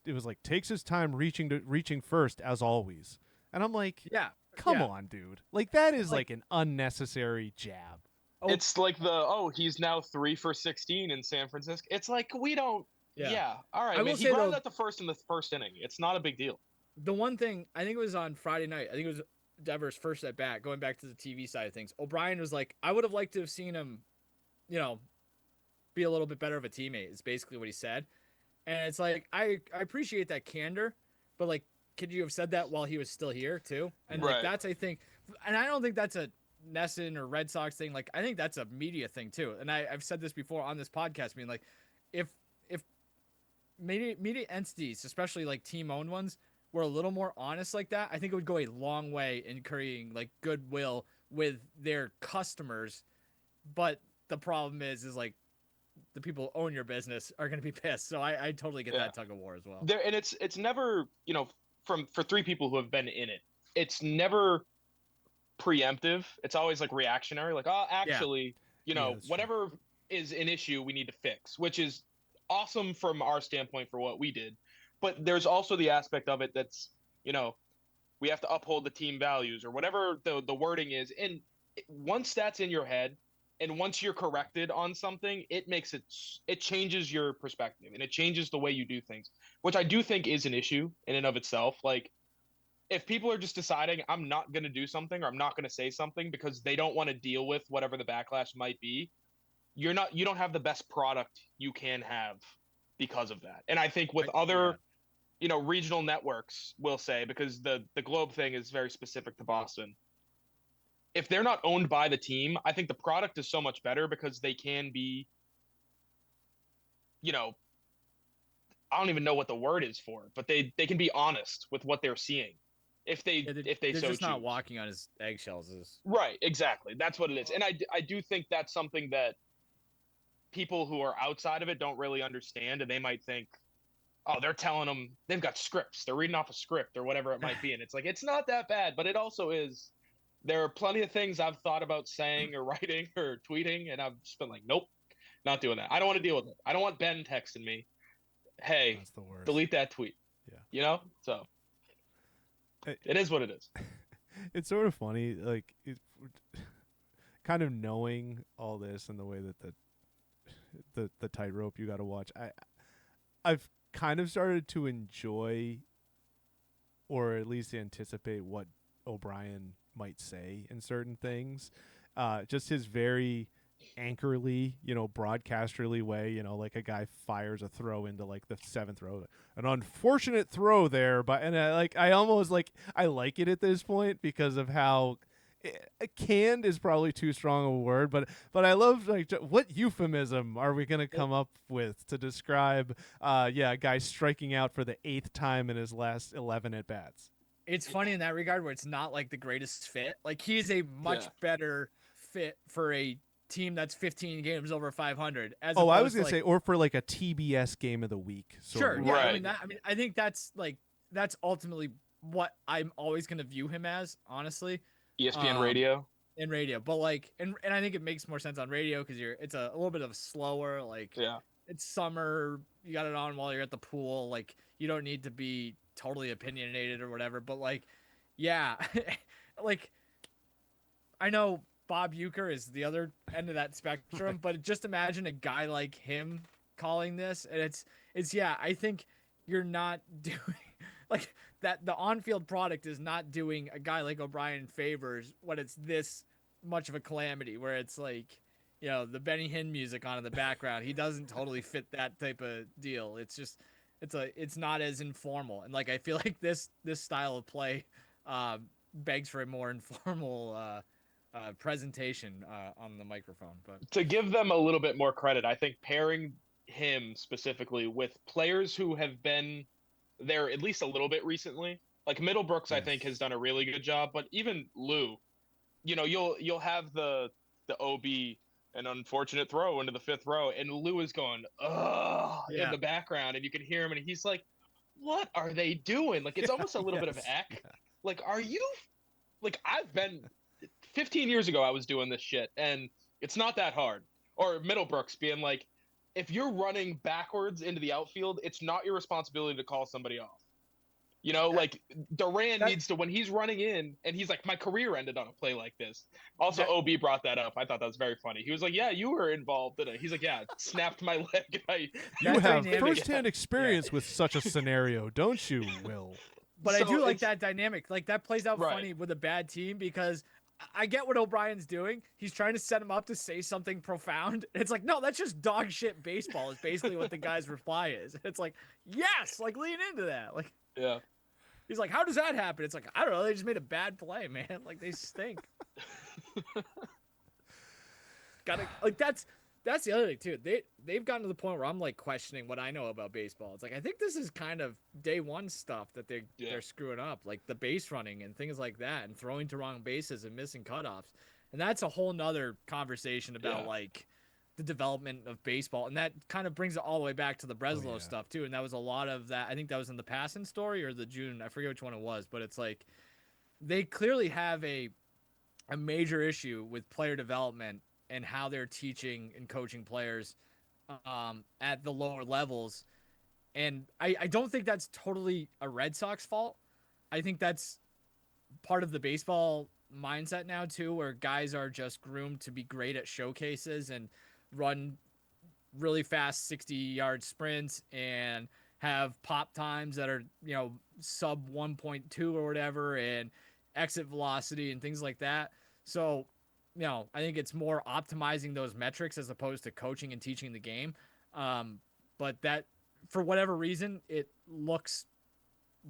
was like takes his time reaching first as always, and I'm like, come on, dude. Like, that is like an unnecessary jab. It's like he's now 3 for 16 in San Francisco. It's like, we don't. Yeah. All right. He grounded out the first in the first inning. It's not a big deal. The one thing, I think it was on Friday night, I think it was Devers' first at bat, going back to the TV side of things. O'Brien was like, I would have liked to have seen him, be a little bit better of a teammate, is basically what he said. And it's like, I appreciate that candor, but like, could you have said that while he was still here too? And like, that's, I think, and I don't think that's a Nesson or Red Sox thing. Like, I think that's a media thing too. And I've said this before on this podcast, being like, if media entities, especially like team-owned ones, were a little more honest like that, I think it would go a long way in creating like goodwill with their customers. But the problem is like, the people who own your business are going to be pissed. So I totally get that tug of war as well. And it's never, for three people who have been in it, it's never preemptive. It's always like reactionary. Like, actually, whatever is an issue we need to fix, which is awesome from our standpoint for what we did. But there's also the aspect of it that's, we have to uphold the team values or whatever the wording is. And once that's in your head, and once you're corrected on something, it changes your perspective, and it changes the way you do things, which I do think is an issue in and of itself. Like, if people are just deciding I'm not going to do something or I'm not going to say something because they don't want to deal with whatever the backlash might be, you don't have the best product you can have because of that. And I think with other, regional networks, we'll say, because the Globe thing is very specific to Boston. If they're not owned by the team, I think the product is so much better because they can be, I don't even know what the word is for it, but they can be honest with what they're seeing. If they they're so just choose. Not walking on his eggshells. Right, exactly. That's what it is. And I do think that's something that people who are outside of it don't really understand, and they might think, oh, they're telling them they've got scripts. They're reading off a script or whatever it might be. And it's like, it's not that bad, but it also is. There are plenty of things I've thought about saying or writing or tweeting, and I've just been like, nope, not doing that. I don't want to deal with it. I don't want Ben texting me, hey, that's the worst. Delete that tweet. Yeah. So it is what it is. It's sort of funny. Like, kind of knowing all this and the way that the tightrope you got to watch, I've kind of started to enjoy, or at least anticipate, what O'Brien might say in certain things. Just his very anchorly, broadcasterly way, like a guy fires a throw into like the 7th row, an unfortunate throw there, but I almost I like it at this point because of how canned is probably too strong a word, but I love what euphemism are we gonna come up with to describe a guy striking out for the 8th time in his last 11 at bats. It's funny in that regard where it's not like the greatest fit. Like he's a much better fit for a team that's 15 games over 500. I was gonna say, or for like a TBS game of the week. Sure, yeah. Right. I think that's ultimately what I'm always gonna view him as, honestly. ESPN radio. In radio, but and I think it makes more sense on radio because it's a little bit of a slower It's summer, you got it on while you're at the pool. Like you don't need to be totally opinionated or whatever, but I know Bob Uecker is the other end of that spectrum, but just imagine a guy like him calling this, and it's I think you're not doing that. The on-field product is not doing a guy like O'Brien favors when it's this much of a calamity, where it's the Benny Hinn music on in the background. He doesn't totally fit that type of deal. It's just it's not as informal, and I feel like this style of play begs for a more informal presentation on the microphone. But to give them a little bit more credit, I think pairing him specifically with players who have been there at least a little bit recently, like Middlebrooks, I think has done a really good job, but even Lou, you'll have the OB, an unfortunate throw into the 5th row, and Lou is going in the background, and you can hear him, and he's like, what are they doing? It's almost a little bit of eck. Are you I've been 15 years ago I was doing this shit, and it's not that hard. Or Middlebrooks being like, if you're running backwards into the outfield, it's not your responsibility to call somebody off. Duran needs to, when he's running in, and he's like, my career ended on a play like this. Also, OB brought that up. I thought that was very funny. He was like, yeah, you were involved in it. He's like, yeah, snapped my leg. You have firsthand experience with such a scenario, don't you, Will? But I do like that dynamic. That plays out funny with a bad team, because I get what O'Brien's doing. He's trying to set him up to say something profound. It's no, that's just dog shit baseball is basically what the guy's reply is. It's yes, lean into that. Yeah. He's like, how does that happen? It's I don't know. They just made a bad play, man. They stink. That's the other thing too. They've gotten to the point where I'm questioning what I know about baseball. It's I think this is kind of day one stuff that they're screwing up, the base running and things like that, and throwing to wrong bases and missing cutoffs. And that's a whole nother conversation about the development of baseball, and that kind of brings it all the way back to the Breslow stuff too. And that was a lot of that. I think that was in the Passan story or the June. I forget which one it was, but it's they clearly have a major issue with player development and how they're teaching and coaching players at the lower levels. And I don't think that's totally a Red Sox fault. I think that's part of the baseball mindset now too, where guys are just groomed to be great at showcases and run really fast 60-yard sprints and have pop times that are, sub 1.2 or whatever, and exit velocity and things like that. So, I think it's more optimizing those metrics as opposed to coaching and teaching the game. But that, for whatever reason, it looks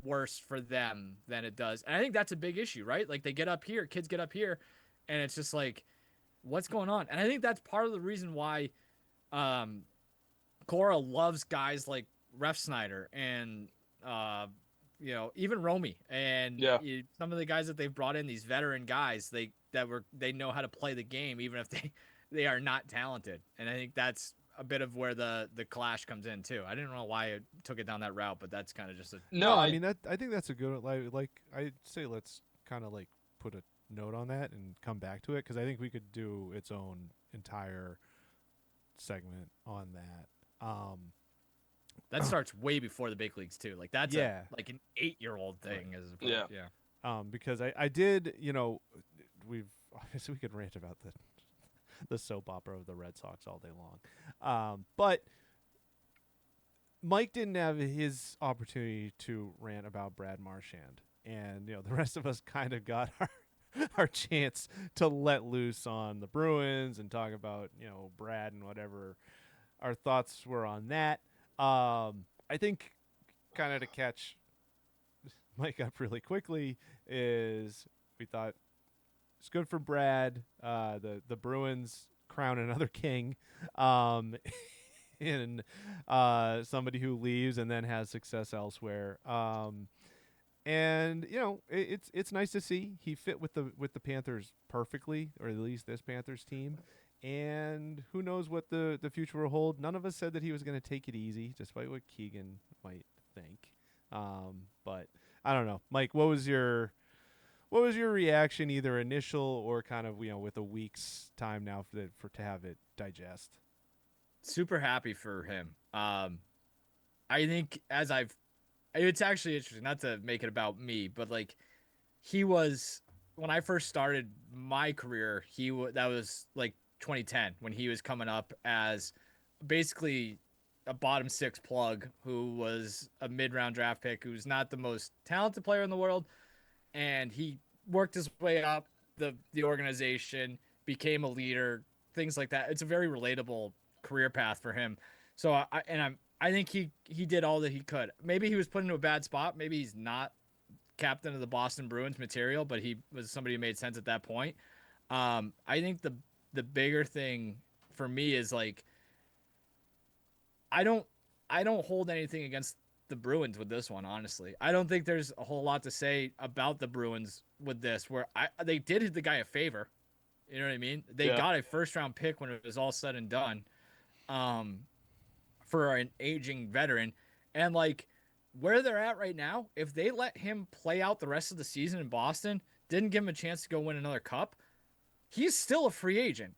worse for them than it does. And I think that's a big issue, right? They get up here, kids get up here, and it's just what's going on? And I think that's part of the reason why Cora loves guys like Ref Snyder and, even Romy and some of the guys that they've brought in, these veteran guys, they know how to play the game, even if they are not talented. And I think that's a bit of where the clash comes in too. I didn't know why I took it down that route, but that's kind of just I mean, I think that's a good, I'd say let's kind of put a note on that and come back to it, because I think we could do its own entire segment on that. That starts way before the big leagues too. That's an 8-year-old thing. Right. Because I did, we've obviously we could rant about the soap opera of the Red Sox all day long. But Mike didn't have his opportunity to rant about Brad Marchand, and the rest of us kind of got our chance to let loose on the Bruins and talk about Brad and whatever our thoughts were on that. I think kind of to catch Mike up really quickly is we thought it's good for Brad. The Bruins crown another king. In somebody who leaves and then has success elsewhere. And it's nice to see he fit with the Panthers perfectly, or at least this Panthers team. And who knows what the future will hold. None of us said that he was going to take it easy, despite what Keagan might think. But I don't know, Mike. What was your reaction, either initial or kind of with a week's time now for to have it digest? Super happy for him. I think it's actually interesting, not to make it about me, but like he was, when I first started my career, that was like 2010 when he was coming up as basically a bottom six plug who was a mid-round draft pick, who's not the most talented player in the world. And he worked his way up the organization, became a leader, things like that. It's a very relatable career path for him. So I think he did all that he could. Maybe he was put into a bad spot. Maybe he's not captain of the Boston Bruins material, but he was somebody who made sense at that point. I think the bigger thing for me is like I don't hold anything against the Bruins with this one, honestly. I don't think there's a whole lot to say about the Bruins with this, where they did the guy a favor. You know what I mean? They got a first round pick when it was all said and done. For an aging veteran, and like where they're at right now, if they let him play out the rest of the season in Boston, didn't give him a chance to go win another cup, he's still a free agent.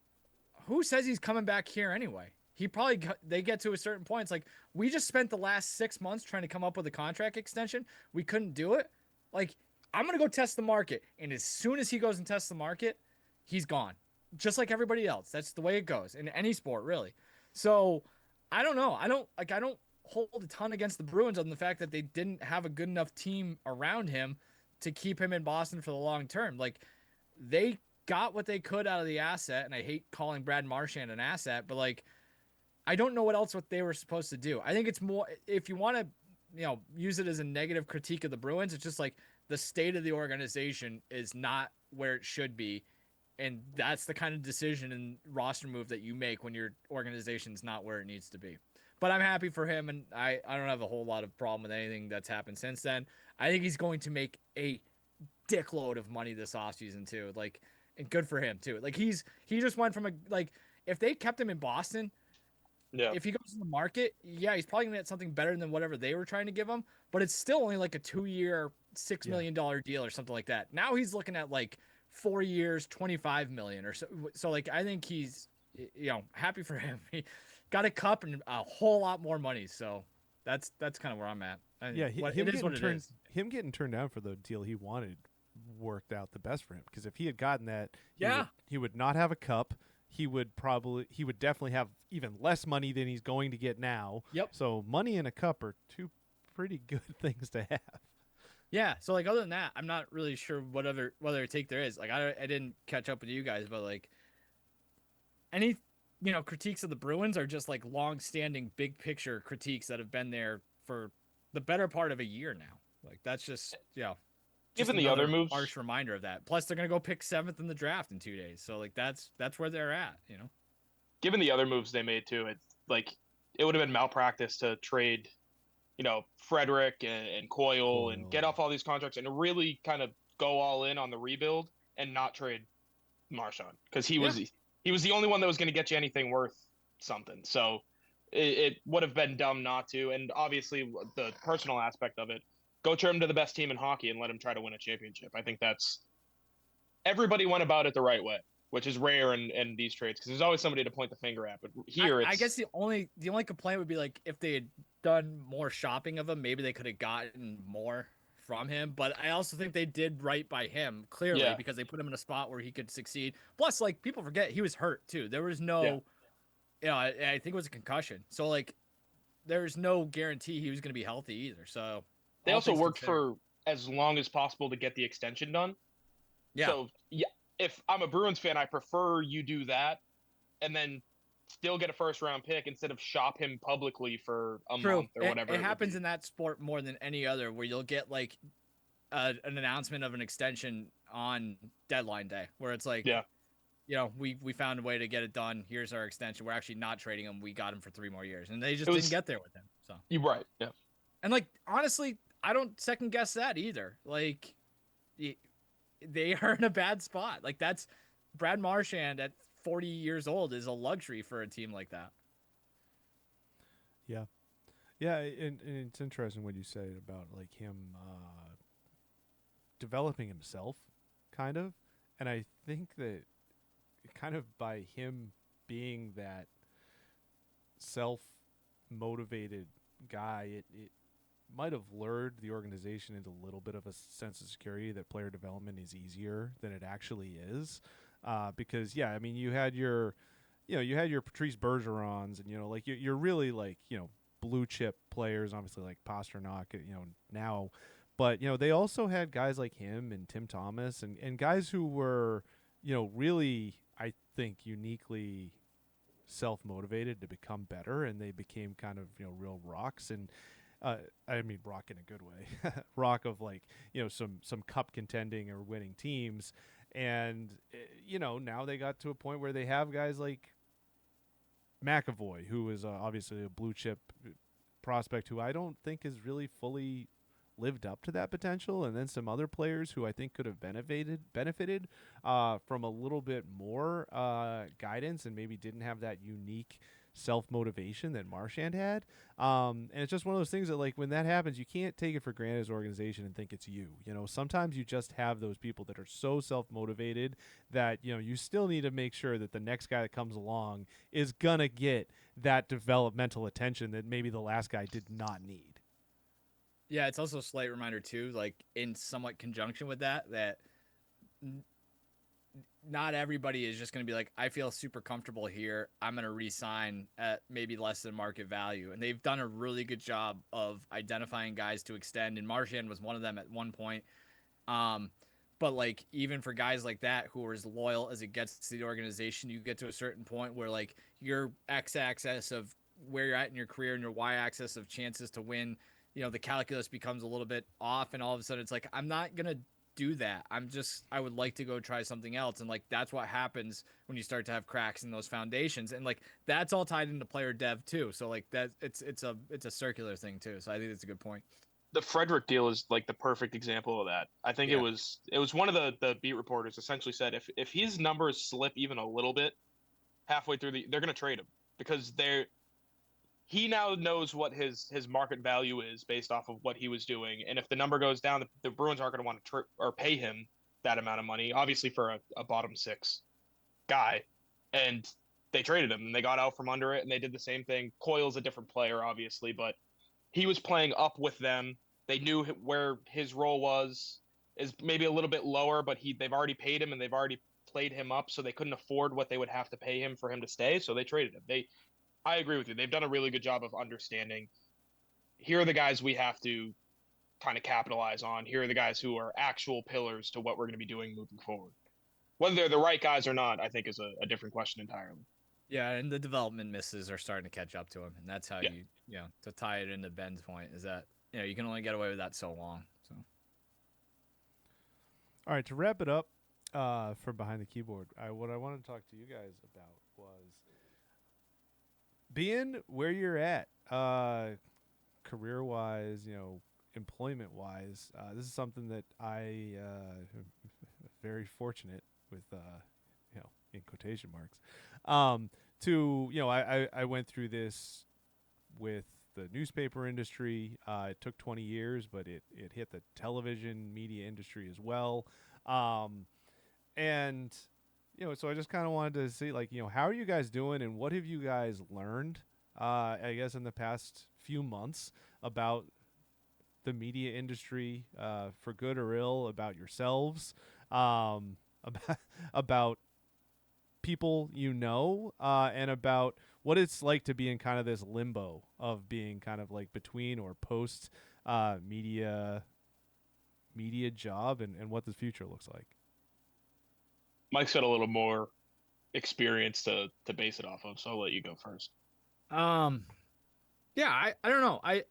Who says he's coming back here anyway? They get to a certain point. It's like, we just spent the last 6 months trying to come up with a contract extension. We couldn't do it. Like, I'm going to go test the market. And as soon as he goes and tests the market, he's gone. Just like everybody else. That's the way it goes in any sport, really. So I don't know. I don't hold a ton against the Bruins on the fact that they didn't have a good enough team around him to keep him in Boston for the long term. Like, they got what they could out of the asset, and I hate calling Brad Marchand an asset, but like, I don't know what they were supposed to do. I think it's more, if you want to, use it as a negative critique of the Bruins, it's just like the state of the organization is not where it should be. And that's the kind of decision and roster move that you make when your organization's not where it needs to be. But I'm happy for him, and I don't have a whole lot of problem with anything that's happened since then. I think he's going to make a dickload of money this offseason too. Like, and good for him too. Like, he just went from if they kept him in Boston, if he goes to the market, he's probably gonna get something better than whatever they were trying to give him. But it's still only like a 2-year, $6 million deal or something like that. Now he's looking at like 4 years, $25 million or so. So like, I think he's, happy for him. He got a cup and a whole lot more money. So that's kind of where I'm at. Him getting turned down for the deal he wanted worked out the best for him, because if he had gotten that, he would not have a cup. He would definitely have even less money than he's going to get now. Yep. So money and a cup are two pretty good things to have. Yeah. So like, other than that, I'm not really sure what other take there is. Like, I didn't catch up with you guys, but like, any critiques of the Bruins are just like long-standing big picture critiques that have been there for the better part of a year now. Like, that's just Given the other moves, harsh reminder of that. Plus, they're gonna go pick 7th in the draft in 2 days. So like, that's where they're at. Given the other moves they made too, it's like it would have been malpractice to trade, Frederick and Coyle and get off all these contracts and really kind of go all in on the rebuild and not trade Marchand, because he was the only one that was going to get you anything worth something. So it would have been dumb not to. And obviously, the personal aspect of it, go trade him to the best team in hockey and let him try to win a championship. I think everybody went about it the right way, which is rare in these trades, because there's always somebody to point the finger at. But here, I guess the only complaint would be like, if they had done more shopping of him, maybe they could have gotten more from him, but I also think they did right by him clearly Yeah. because they put him in a spot where he could succeed. Plus, like, people forget he was hurt too. There was no, I think it was a concussion. So like, there's no guarantee he was going to be healthy either. So They all also things worked considered. for as long as possible to get the extension done. Yeah. So yeah, if I'm a Bruins fan, I prefer you do that and then still get a first round pick instead of shop him publicly for a True. month or whatever. It happens would in that sport more than any other, where you'll get like an announcement of an extension on deadline day, where it's like, Yeah. We found a way to get it done. Here's our extension. We're actually not trading him. We got him for 3 more years, and they just didn't get there with him. So You're right. Yeah. and like honestly, I don't second guess that either. Like they are in a bad spot. Like that's Brad Marchand at 40 years old is a luxury for a team like that. Yeah. Yeah, and it's interesting what you say about like him developing himself, kind of. And I think that kind of by him being that self-motivated guy, it might have lured the organization into a little bit of a sense of security that player development is easier than it actually is. Because, yeah, I mean, you had your Patrice Bergerons and, like you're really like, blue chip players, obviously like Pasternak, now. But, they also had guys like him and Tim Thomas and guys who were, really, I think, uniquely self-motivated to become better, and they became kind of, real rocks. And I mean rock in a good way. Rock of like, some cup contending or winning teams. And, now they got to a point where they have guys like McAvoy, who is obviously a blue chip prospect who I don't think has really fully lived up to that potential, and then some other players who I think could have benefited from a little bit more guidance and maybe didn't have that unique self-motivation that Marchand had. And it's just one of those things that, like, when that happens, you can't take it for granted as an organization and think it's you. Sometimes you just have those people that are so self-motivated that, you still need to make sure that the next guy that comes along is going to get that developmental attention that maybe the last guy did not need. Yeah, it's also a slight reminder too, like in somewhat conjunction with that not everybody is just going to be like, I feel super comfortable here, I'm going to re-sign at maybe less than market value. And they've done a really good job of identifying guys to extend, and Marchand was one of them at one point. But like, even for guys like that who are as loyal as it gets to the organization, you get to a certain point where like your x-axis of where you're at in your career and your y-axis of chances to win, the calculus becomes a little bit off, and all of a sudden it's like, I'm not going to do that. I would like to go try something else. And like, that's what happens when you start to have cracks in those foundations. And like, that's all tied into player dev too. So like that it's a circular thing too. So I think that's a good point. The Frederick deal is like the perfect example of that. I think it was one of the beat reporters essentially said if his numbers slip even a little bit halfway through they're going to trade him because he now knows what his market value is based off of what he was doing. And if the number goes down, the Bruins aren't going to want to or pay him that amount of money, obviously for a bottom six guy. And they traded him and they got out from under it, and they did the same thing. Coyle's a different player, obviously, but he was playing up with them. They knew where his role is maybe a little bit lower, but they've already paid him and they've already played him up, so they couldn't afford what they would have to pay him for him to stay. So they traded him. I agree with you. They've done a really good job of understanding. Here are the guys we have to kind of capitalize on. Here are the guys who are actual pillars to what we're going to be doing moving forward. Whether they're the right guys or not, I think is a different question entirely. Yeah, and the development misses are starting to catch up to him, and that's how to tie it into Ben's point is that you can only get away with that so long. So, all right, to wrap it up from behind the keyboard, what I wanted to talk to you guys about was being where you're at, career-wise, employment-wise. This is something that I am very fortunate with, in quotation marks. I went through this with the newspaper industry. It took 20 years, but it hit the television media industry as well. And so I just kind of wanted to see, like, how are you guys doing and what have you guys learned, I guess, in the past few months about the media industry, for good or ill, about yourselves, about people and about what it's like to be in kind of this limbo of being kind of like between or post media job, and what the future looks like. Mike's got a little more experience to base it off of, so I'll let you go first. Yeah, I don't know. I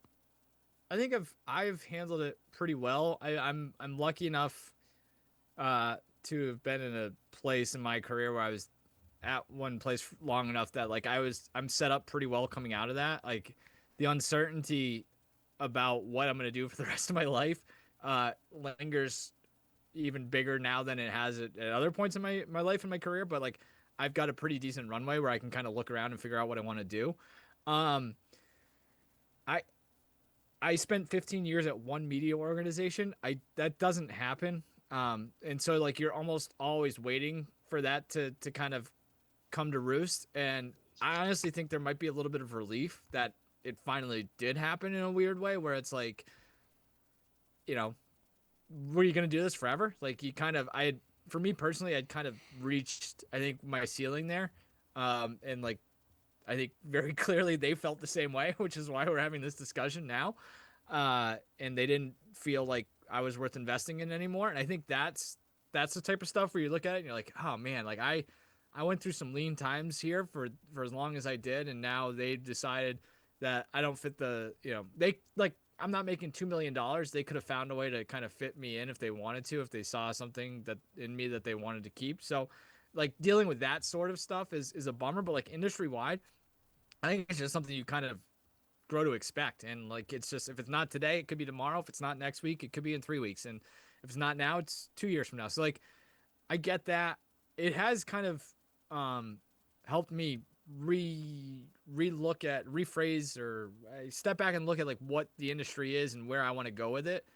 think I've handled it pretty well. I'm lucky enough to have been in a place in my career where I was at one place long enough that like I'm set up pretty well coming out of that. Like the uncertainty about what I'm going to do for the rest of my life lingers even bigger now than it has at other points in my life and my career. But like I've got a pretty decent runway where I can kind of look around and figure out what I want to do. I spent 15 years at one media organization. That doesn't happen. And so like you're almost always waiting for that to kind of come to roost. And I honestly think there might be a little bit of relief that it finally did happen in a weird way where it's like, were you going to do this forever? Like for me personally, I'd kind of reached, I think, my ceiling there. And like, I think very clearly they felt the same way, which is why we're having this discussion now. And they didn't feel like I was worth investing in anymore. And I think that's the type of stuff where you look at it and you're like, oh man, like I went through some lean times here for as long as I did. And now they've decided that I don't fit I'm not making $2 million. They could have found a way to kind of fit me in if they wanted to, if they saw something that in me that they wanted to keep. So like dealing with that sort of stuff is a bummer, but like industry wide, I think it's just something you kind of grow to expect. And like, it's just, if it's not today, it could be tomorrow. If it's not next week, it could be in 3 weeks. And if it's not now, it's 2 years from now. So like, I get that. It has kind of helped me rephrase or step back and look at like what the industry is and where I want to go with it.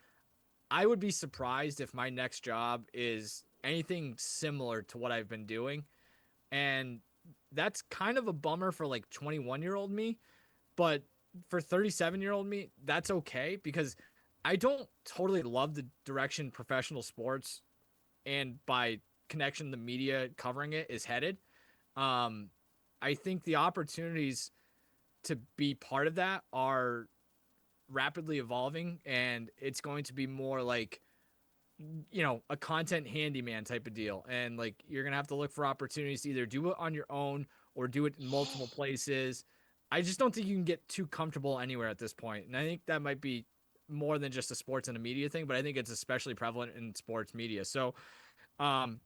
I would be surprised if my next job is anything similar to what I've been doing. And that's kind of a bummer for like 21-year-old me, but for 37-year-old me, that's okay because I don't totally love the direction professional sports and by connection, the media covering it is headed. I think the opportunities to be part of that are rapidly evolving, and it's going to be more like, a content handyman type of deal. And like, you're going to have to look for opportunities to either do it on your own or do it in multiple places. I just don't think you can get too comfortable anywhere at this point. And I think that might be more than just a sports and a media thing, but I think it's especially prevalent in sports media. So, and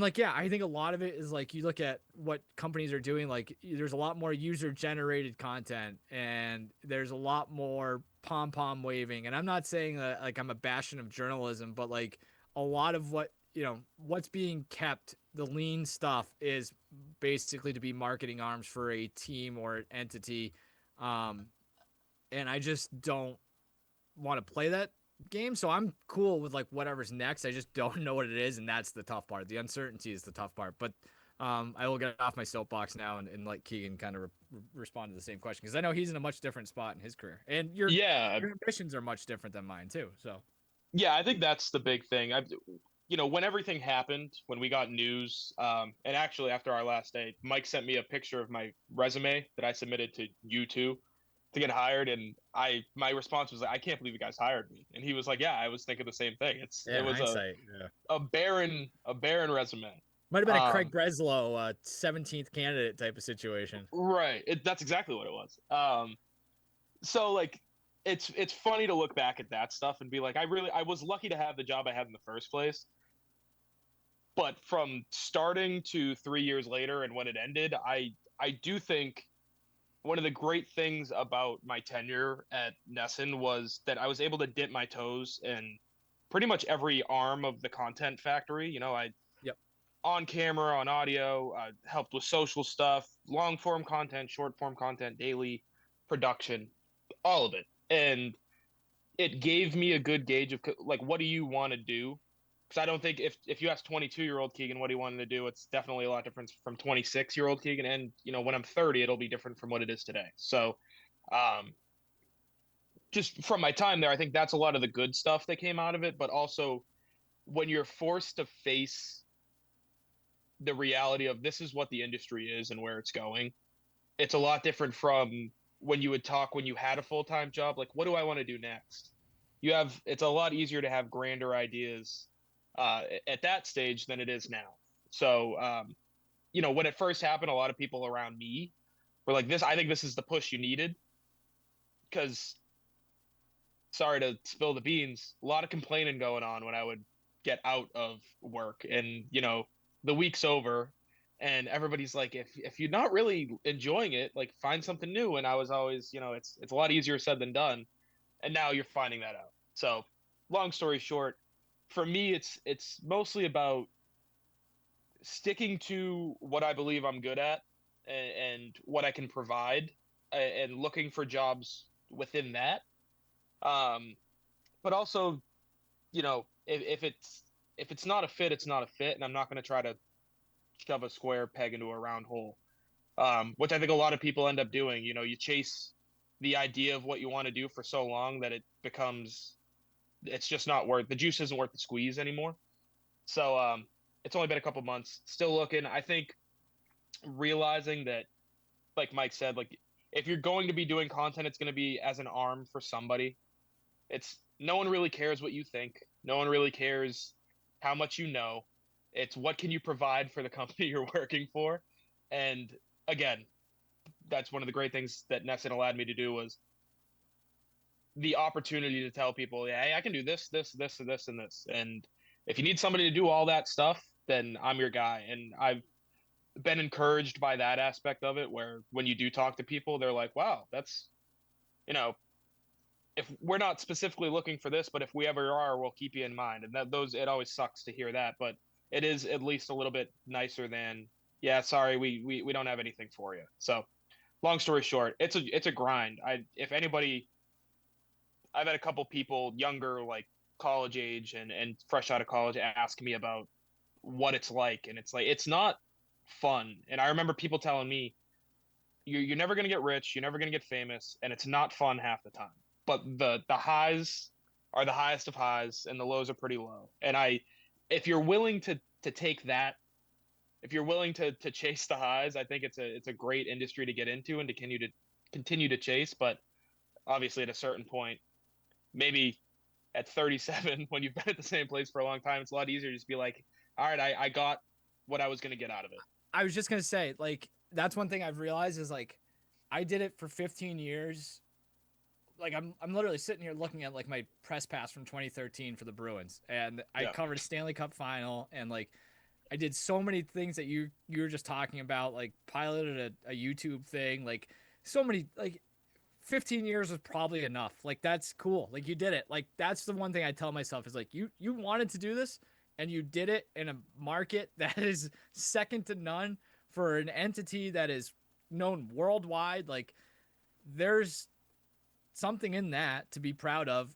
like, yeah, I think a lot of it is like you look at what companies are doing, like there's a lot more user generated content and there's a lot more pom-pom waving. And I'm not saying that like I'm a bastion of journalism, but like a lot of what's being kept, the lean stuff is basically to be marketing arms for a team or entity. And I just don't want to play that game. So I'm cool with like whatever's next. I just don't know what it is. And that's the tough part. The uncertainty is the tough part. But I will get off my soapbox now and let Keagan kind of respond to the same question. Because I know he's in a much different spot in his career. And your ambitions are much different than mine too. So yeah, I think that's the big thing. When everything happened, when we got news, and actually after our last day, Mike sent me a picture of my resume that I submitted to U2 to get hired, and my response was like, I can't believe you guys hired me. And he was like, yeah, I was thinking the same thing. It was a barren resume. Might have been a Craig Breslow 17th candidate type of situation. Right. That's exactly what it was. So like it's funny to look back at that stuff and be like, I was lucky to have the job I had in the first place. But from starting to 3 years later and when it ended, I do think one of the great things about my tenure at Nesson was that I was able to dip my toes in pretty much every arm of the content factory. On camera, on audio, helped with social stuff, long form content, short form content, daily production, all of it. And it gave me a good gauge of like, what do you want to do? Because I don't think if you ask 22-year-old Keagan what he wanted to do, it's definitely a lot different from 26-year-old Keagan. And when I'm 30, it'll be different from what it is today. So just from my time there, I think that's a lot of the good stuff that came out of it. But also, when you're forced to face the reality of this is what the industry is and where it's going, it's a lot different from when you would talk when you had a full-time job. Like, what do I want to do next? It's a lot easier to have grander ideas at that stage than it is now. So, when it first happened, a lot of people around me were like, I think this is the push you needed. Because, sorry to spill the beans, a lot of complaining going on when I would get out of work. And, the week's over and everybody's like, if you're not really enjoying it, like, find something new. And I was always, it's a lot easier said than done. And now you're finding that out. So, long story short, for me, it's mostly about sticking to what I believe I'm good at and what I can provide, and looking for jobs within that. But also, if it's not a fit, it's not a fit, and I'm not going to try to shove a square peg into a round hole, which I think a lot of people end up doing. You chase the idea of what you want to do for so long that it's just not worth the juice isn't worth the squeeze anymore. So it's only been a couple months, still looking. I think realizing that, like Mike said, like, if you're going to be doing content, it's going to be as an arm for somebody. It's no one really cares what you think. No one really cares how much you know. It's what can you provide for the company you're working for. And again, that's one of the great things that Nesson allowed me to do, was the opportunity to tell people, yeah, hey, I can do this, this, this, and this, and this. And if you need somebody to do all that stuff, then I'm your guy. And I've been encouraged by that aspect of it, where when you do talk to people, they're like, wow, that's, if we're not specifically looking for this, but if we ever are, we'll keep you in mind. And it always sucks to hear that, but it is at least a little bit nicer than, yeah, sorry, we don't have anything for you. So long story short, it's a grind. If anybody, I've had a couple people younger, like college age and fresh out of college, ask me about what it's like. And it's like, it's not fun. And I remember people telling me, you're never going to get rich. You're never going to get famous. And it's not fun half the time. But the highs are the highest of highs and the lows are pretty low. And if you're willing to take that, if you're willing to chase the highs, I think it's a great industry to get into and to continue to chase. But obviously at a certain point, maybe at 37, when you've been at the same place for a long time, it's a lot easier to just be like, all right, I got what I was going to get out of it. I was just going to say, like, that's one thing I've realized is, like, I did it for 15 years. Like, I'm literally sitting here looking at, like, my press pass from 2013 for the Bruins, and I covered a Stanley Cup final, and, like, I did so many things that you were just talking about, like, piloted a YouTube thing, like, so many, like, 15 years was probably enough. Like, that's cool. Like, you did it. Like, that's the one thing I tell myself is, like, you wanted to do this, and you did it in a market that is second to none for an entity that is known worldwide. Like, there's something in that to be proud of,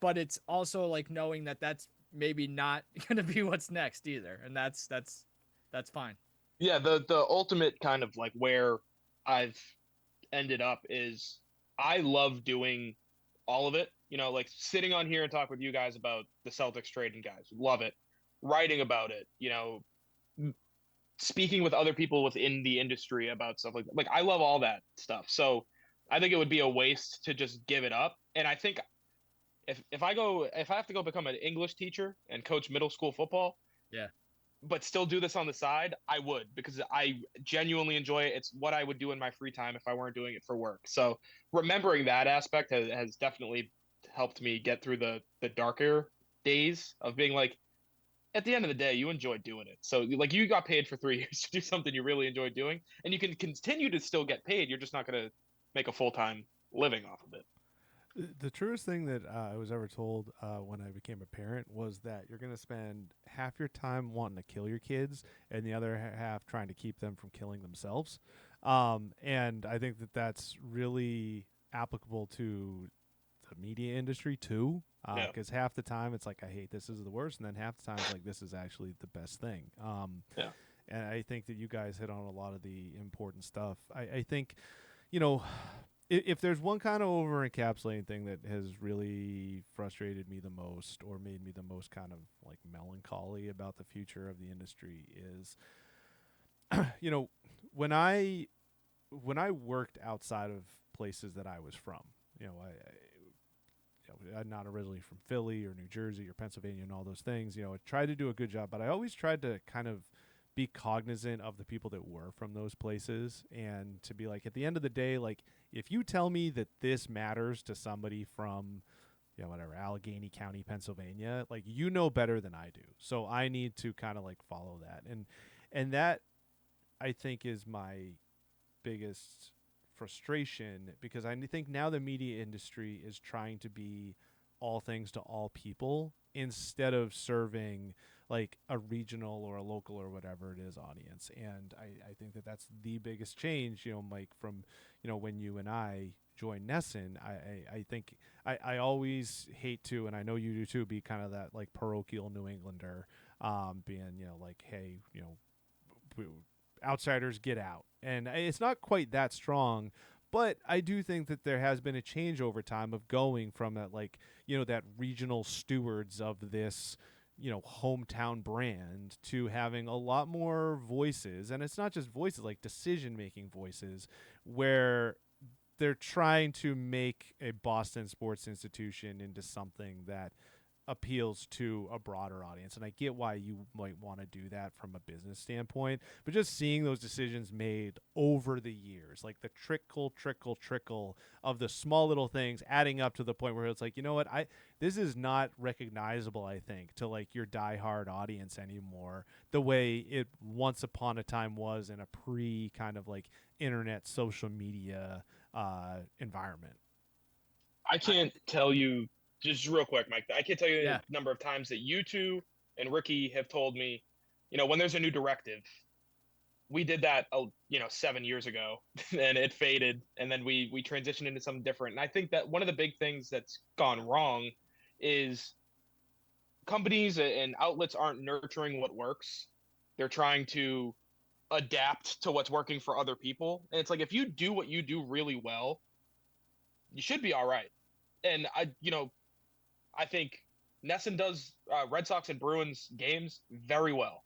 but it's also like knowing that that's maybe not going to be what's next either, and that's fine. Yeah, the ultimate kind of like where I've ended up is I love doing all of it. Like sitting on here and talk with you guys about the Celtics trading guys, love it. Writing about it, speaking with other people within the industry about stuff like I love all that stuff. So I think it would be a waste to just give it up. And I think if I have to go become an English teacher and coach middle school football, yeah, but still do this on the side, I would, because I genuinely enjoy it. It's what I would do in my free time if I weren't doing it for work. So remembering that aspect has definitely helped me get through the darker days of being like, at the end of the day, you enjoy doing it. So like you got paid for 3 years to do something you really enjoy doing, and you can continue to still get paid. You're just not going to make a full-time living off of it. The truest thing that I was ever told when I became a parent was that you're going to spend half your time wanting to kill your kids and the other half trying to keep them from killing themselves. And I think that that's really applicable to the media industry too, because half the time it's like, I hate this is the worst, and then half the time it's like, this is actually the best thing. And I think that you guys hit on a lot of the important stuff. I think, if there's one kind of over encapsulating thing that has really frustrated me the most or made me the most kind of like melancholy about the future of the industry is, you know, when I worked outside of places that I was from, you know, I'm not originally from Philly or New Jersey or Pennsylvania and all those things. You know, I tried to do a good job, but I always tried to kind of be cognizant of the people that were from those places and to be like, at the end of the day, like, if you tell me that this matters to somebody from, you know, whatever, Allegheny County, Pennsylvania, like, you know better than I do. So I need to kind of like follow that. And that I think is my biggest frustration, because I think now the media industry is trying to be all things to all people instead of serving like a regional or a local or whatever it is audience. And I think that that's the biggest change, you know, Mike, from, you know, when you and I joined Nesson. I think I always hate to, and I know you do too, be kind of that like parochial New Englander, being, you know, like, hey, you know, outsiders get out. And it's not quite that strong, but I do think that there has been a change over time of going from that, like, you know, that regional stewards of this, you know, hometown brand to having a lot more voices. And it's not just voices, like decision-making voices, where they're trying to make a Boston sports institution into something that appeals to a broader audience. And I get why you might want to do that from a business standpoint, but just seeing those decisions made over the years, like the trickle of the small little things adding up to the point where it's like, you know what, this is not recognizable, I think, to like your diehard audience anymore, the way it once upon a time was in a pre kind of like internet social media environment. I can't tell you, just real quick, Mike, I can't tell you Yeah. the number of times that you two and Ricky have told me, you know, when there's a new directive. We did that, 7 years ago, and it faded, and then we transitioned into something different. And I think that one of the big things that's gone wrong is companies and outlets aren't nurturing what works. They're trying to adapt to what's working for other people. And it's like, if you do what you do really well, you should be all right. And I think Nesson does Red Sox and Bruins games very well.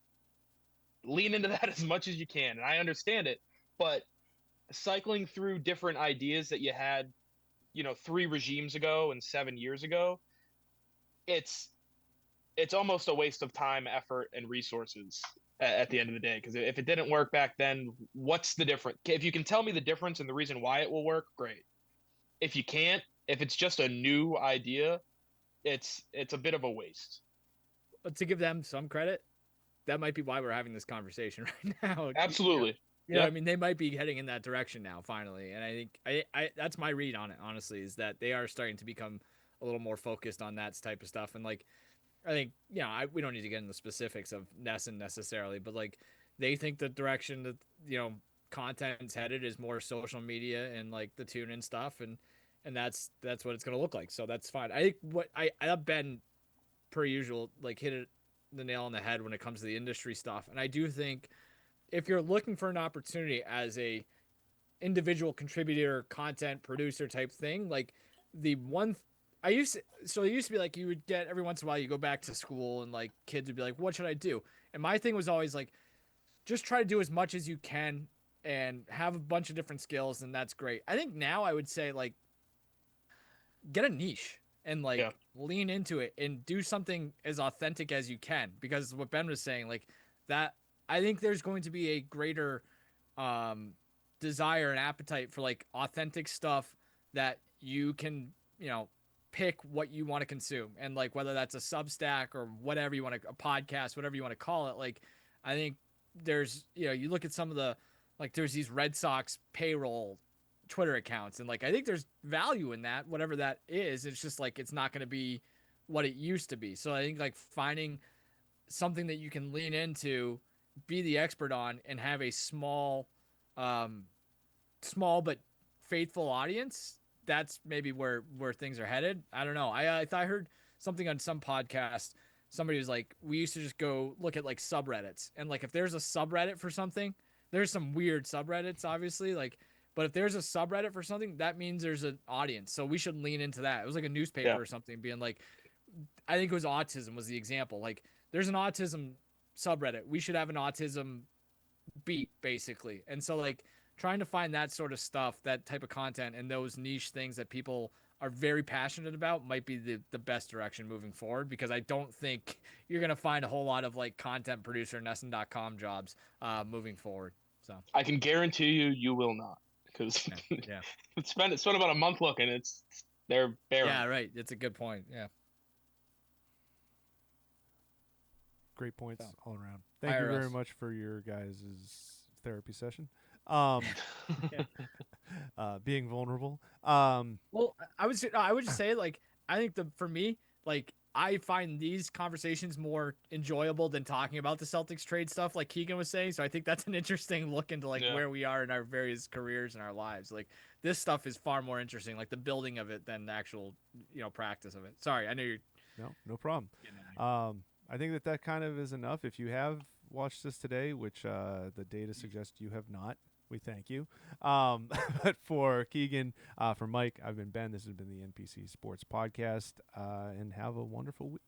Lean into that as much as you can, and I understand it, but cycling through different ideas that you had, 3 regimes ago and 7 years ago, it's almost a waste of time, effort, and resources at the end of the day. Because if it didn't work back then, what's the difference? If you can tell me the difference and the reason why it will work, great. If you can't, if it's just a new idea, it's a bit of a waste. But to give them some credit, that might be why we're having this conversation right now. Absolutely. You know, I mean, they might be heading in that direction now, finally. And I think I that's my read on it, honestly, is that they are starting to become a little more focused on that type of stuff. And like, I think, we don't need to get into the specifics of Nesson necessarily, but like, they think the direction that, content's headed is more social media and like the tune in stuff. And that's what it's going to look like. So that's fine. I think I've been, per usual, like hit the nail on the head when it comes to the industry stuff. And I do think if you're looking for an opportunity as a individual contributor, content producer type thing, like the one it used to be like you would get every once in a while, you go back to school and like kids would be like, what should I do? And my thing was always like, just try to do as much as you can and have a bunch of different skills. And that's great. I think now I would say like, get a niche and like lean into it and do something as authentic as you can, because what Ben was saying, like that, I think there's going to be a greater desire and appetite for like authentic stuff that you can, pick what you want to consume. And like, whether that's a Substack or whatever you want to, a podcast, whatever you want to call it. Like, I think there's, you look at some of the, like there's these Red Sox payroll Twitter accounts. And like, I think there's value in that, whatever that is. It's just like, it's not going to be what it used to be. So I think like finding something that you can lean into, be the expert on, and have a small but faithful audience, that's maybe where things are headed. I don't know. I thought I heard something on some podcast. Somebody was like, we used to just go look at like subreddits, and like if there's a subreddit for something, there's some weird subreddits, obviously, like, But if there's a subreddit for something, that means there's an audience. So we should lean into that. It was like a newspaper or something being like, I think it was autism was the example. Like there's an autism subreddit. We should have an autism beat basically. And so like trying to find that sort of stuff, that type of content and those niche things that people are very passionate about might be the best direction moving forward, because I don't think you're going to find a whole lot of like content producer and SN.com jobs moving forward. So I can guarantee you will not, because yeah. it's spent about a month looking. They're barren. Yeah, right. It's a good point. Yeah. Great points So, all around. Thank you very IRS. much for your guys' therapy session. Being vulnerable. Well, I would just say like I think for me like I find these conversations more enjoyable than talking about the Celtics trade stuff, like Keegan was saying. So I think that's an interesting look into like where we are in our various careers and our lives. Like this stuff is far more interesting, like the building of it, than the actual practice of it. Sorry, I know you're. No problem. I think that kind of is enough. If you have watched this today, which the data suggests you have not, we thank you. But for Keegan, for Mike, I've been Ben. This has been the NPC Sports Podcast, and have a wonderful week.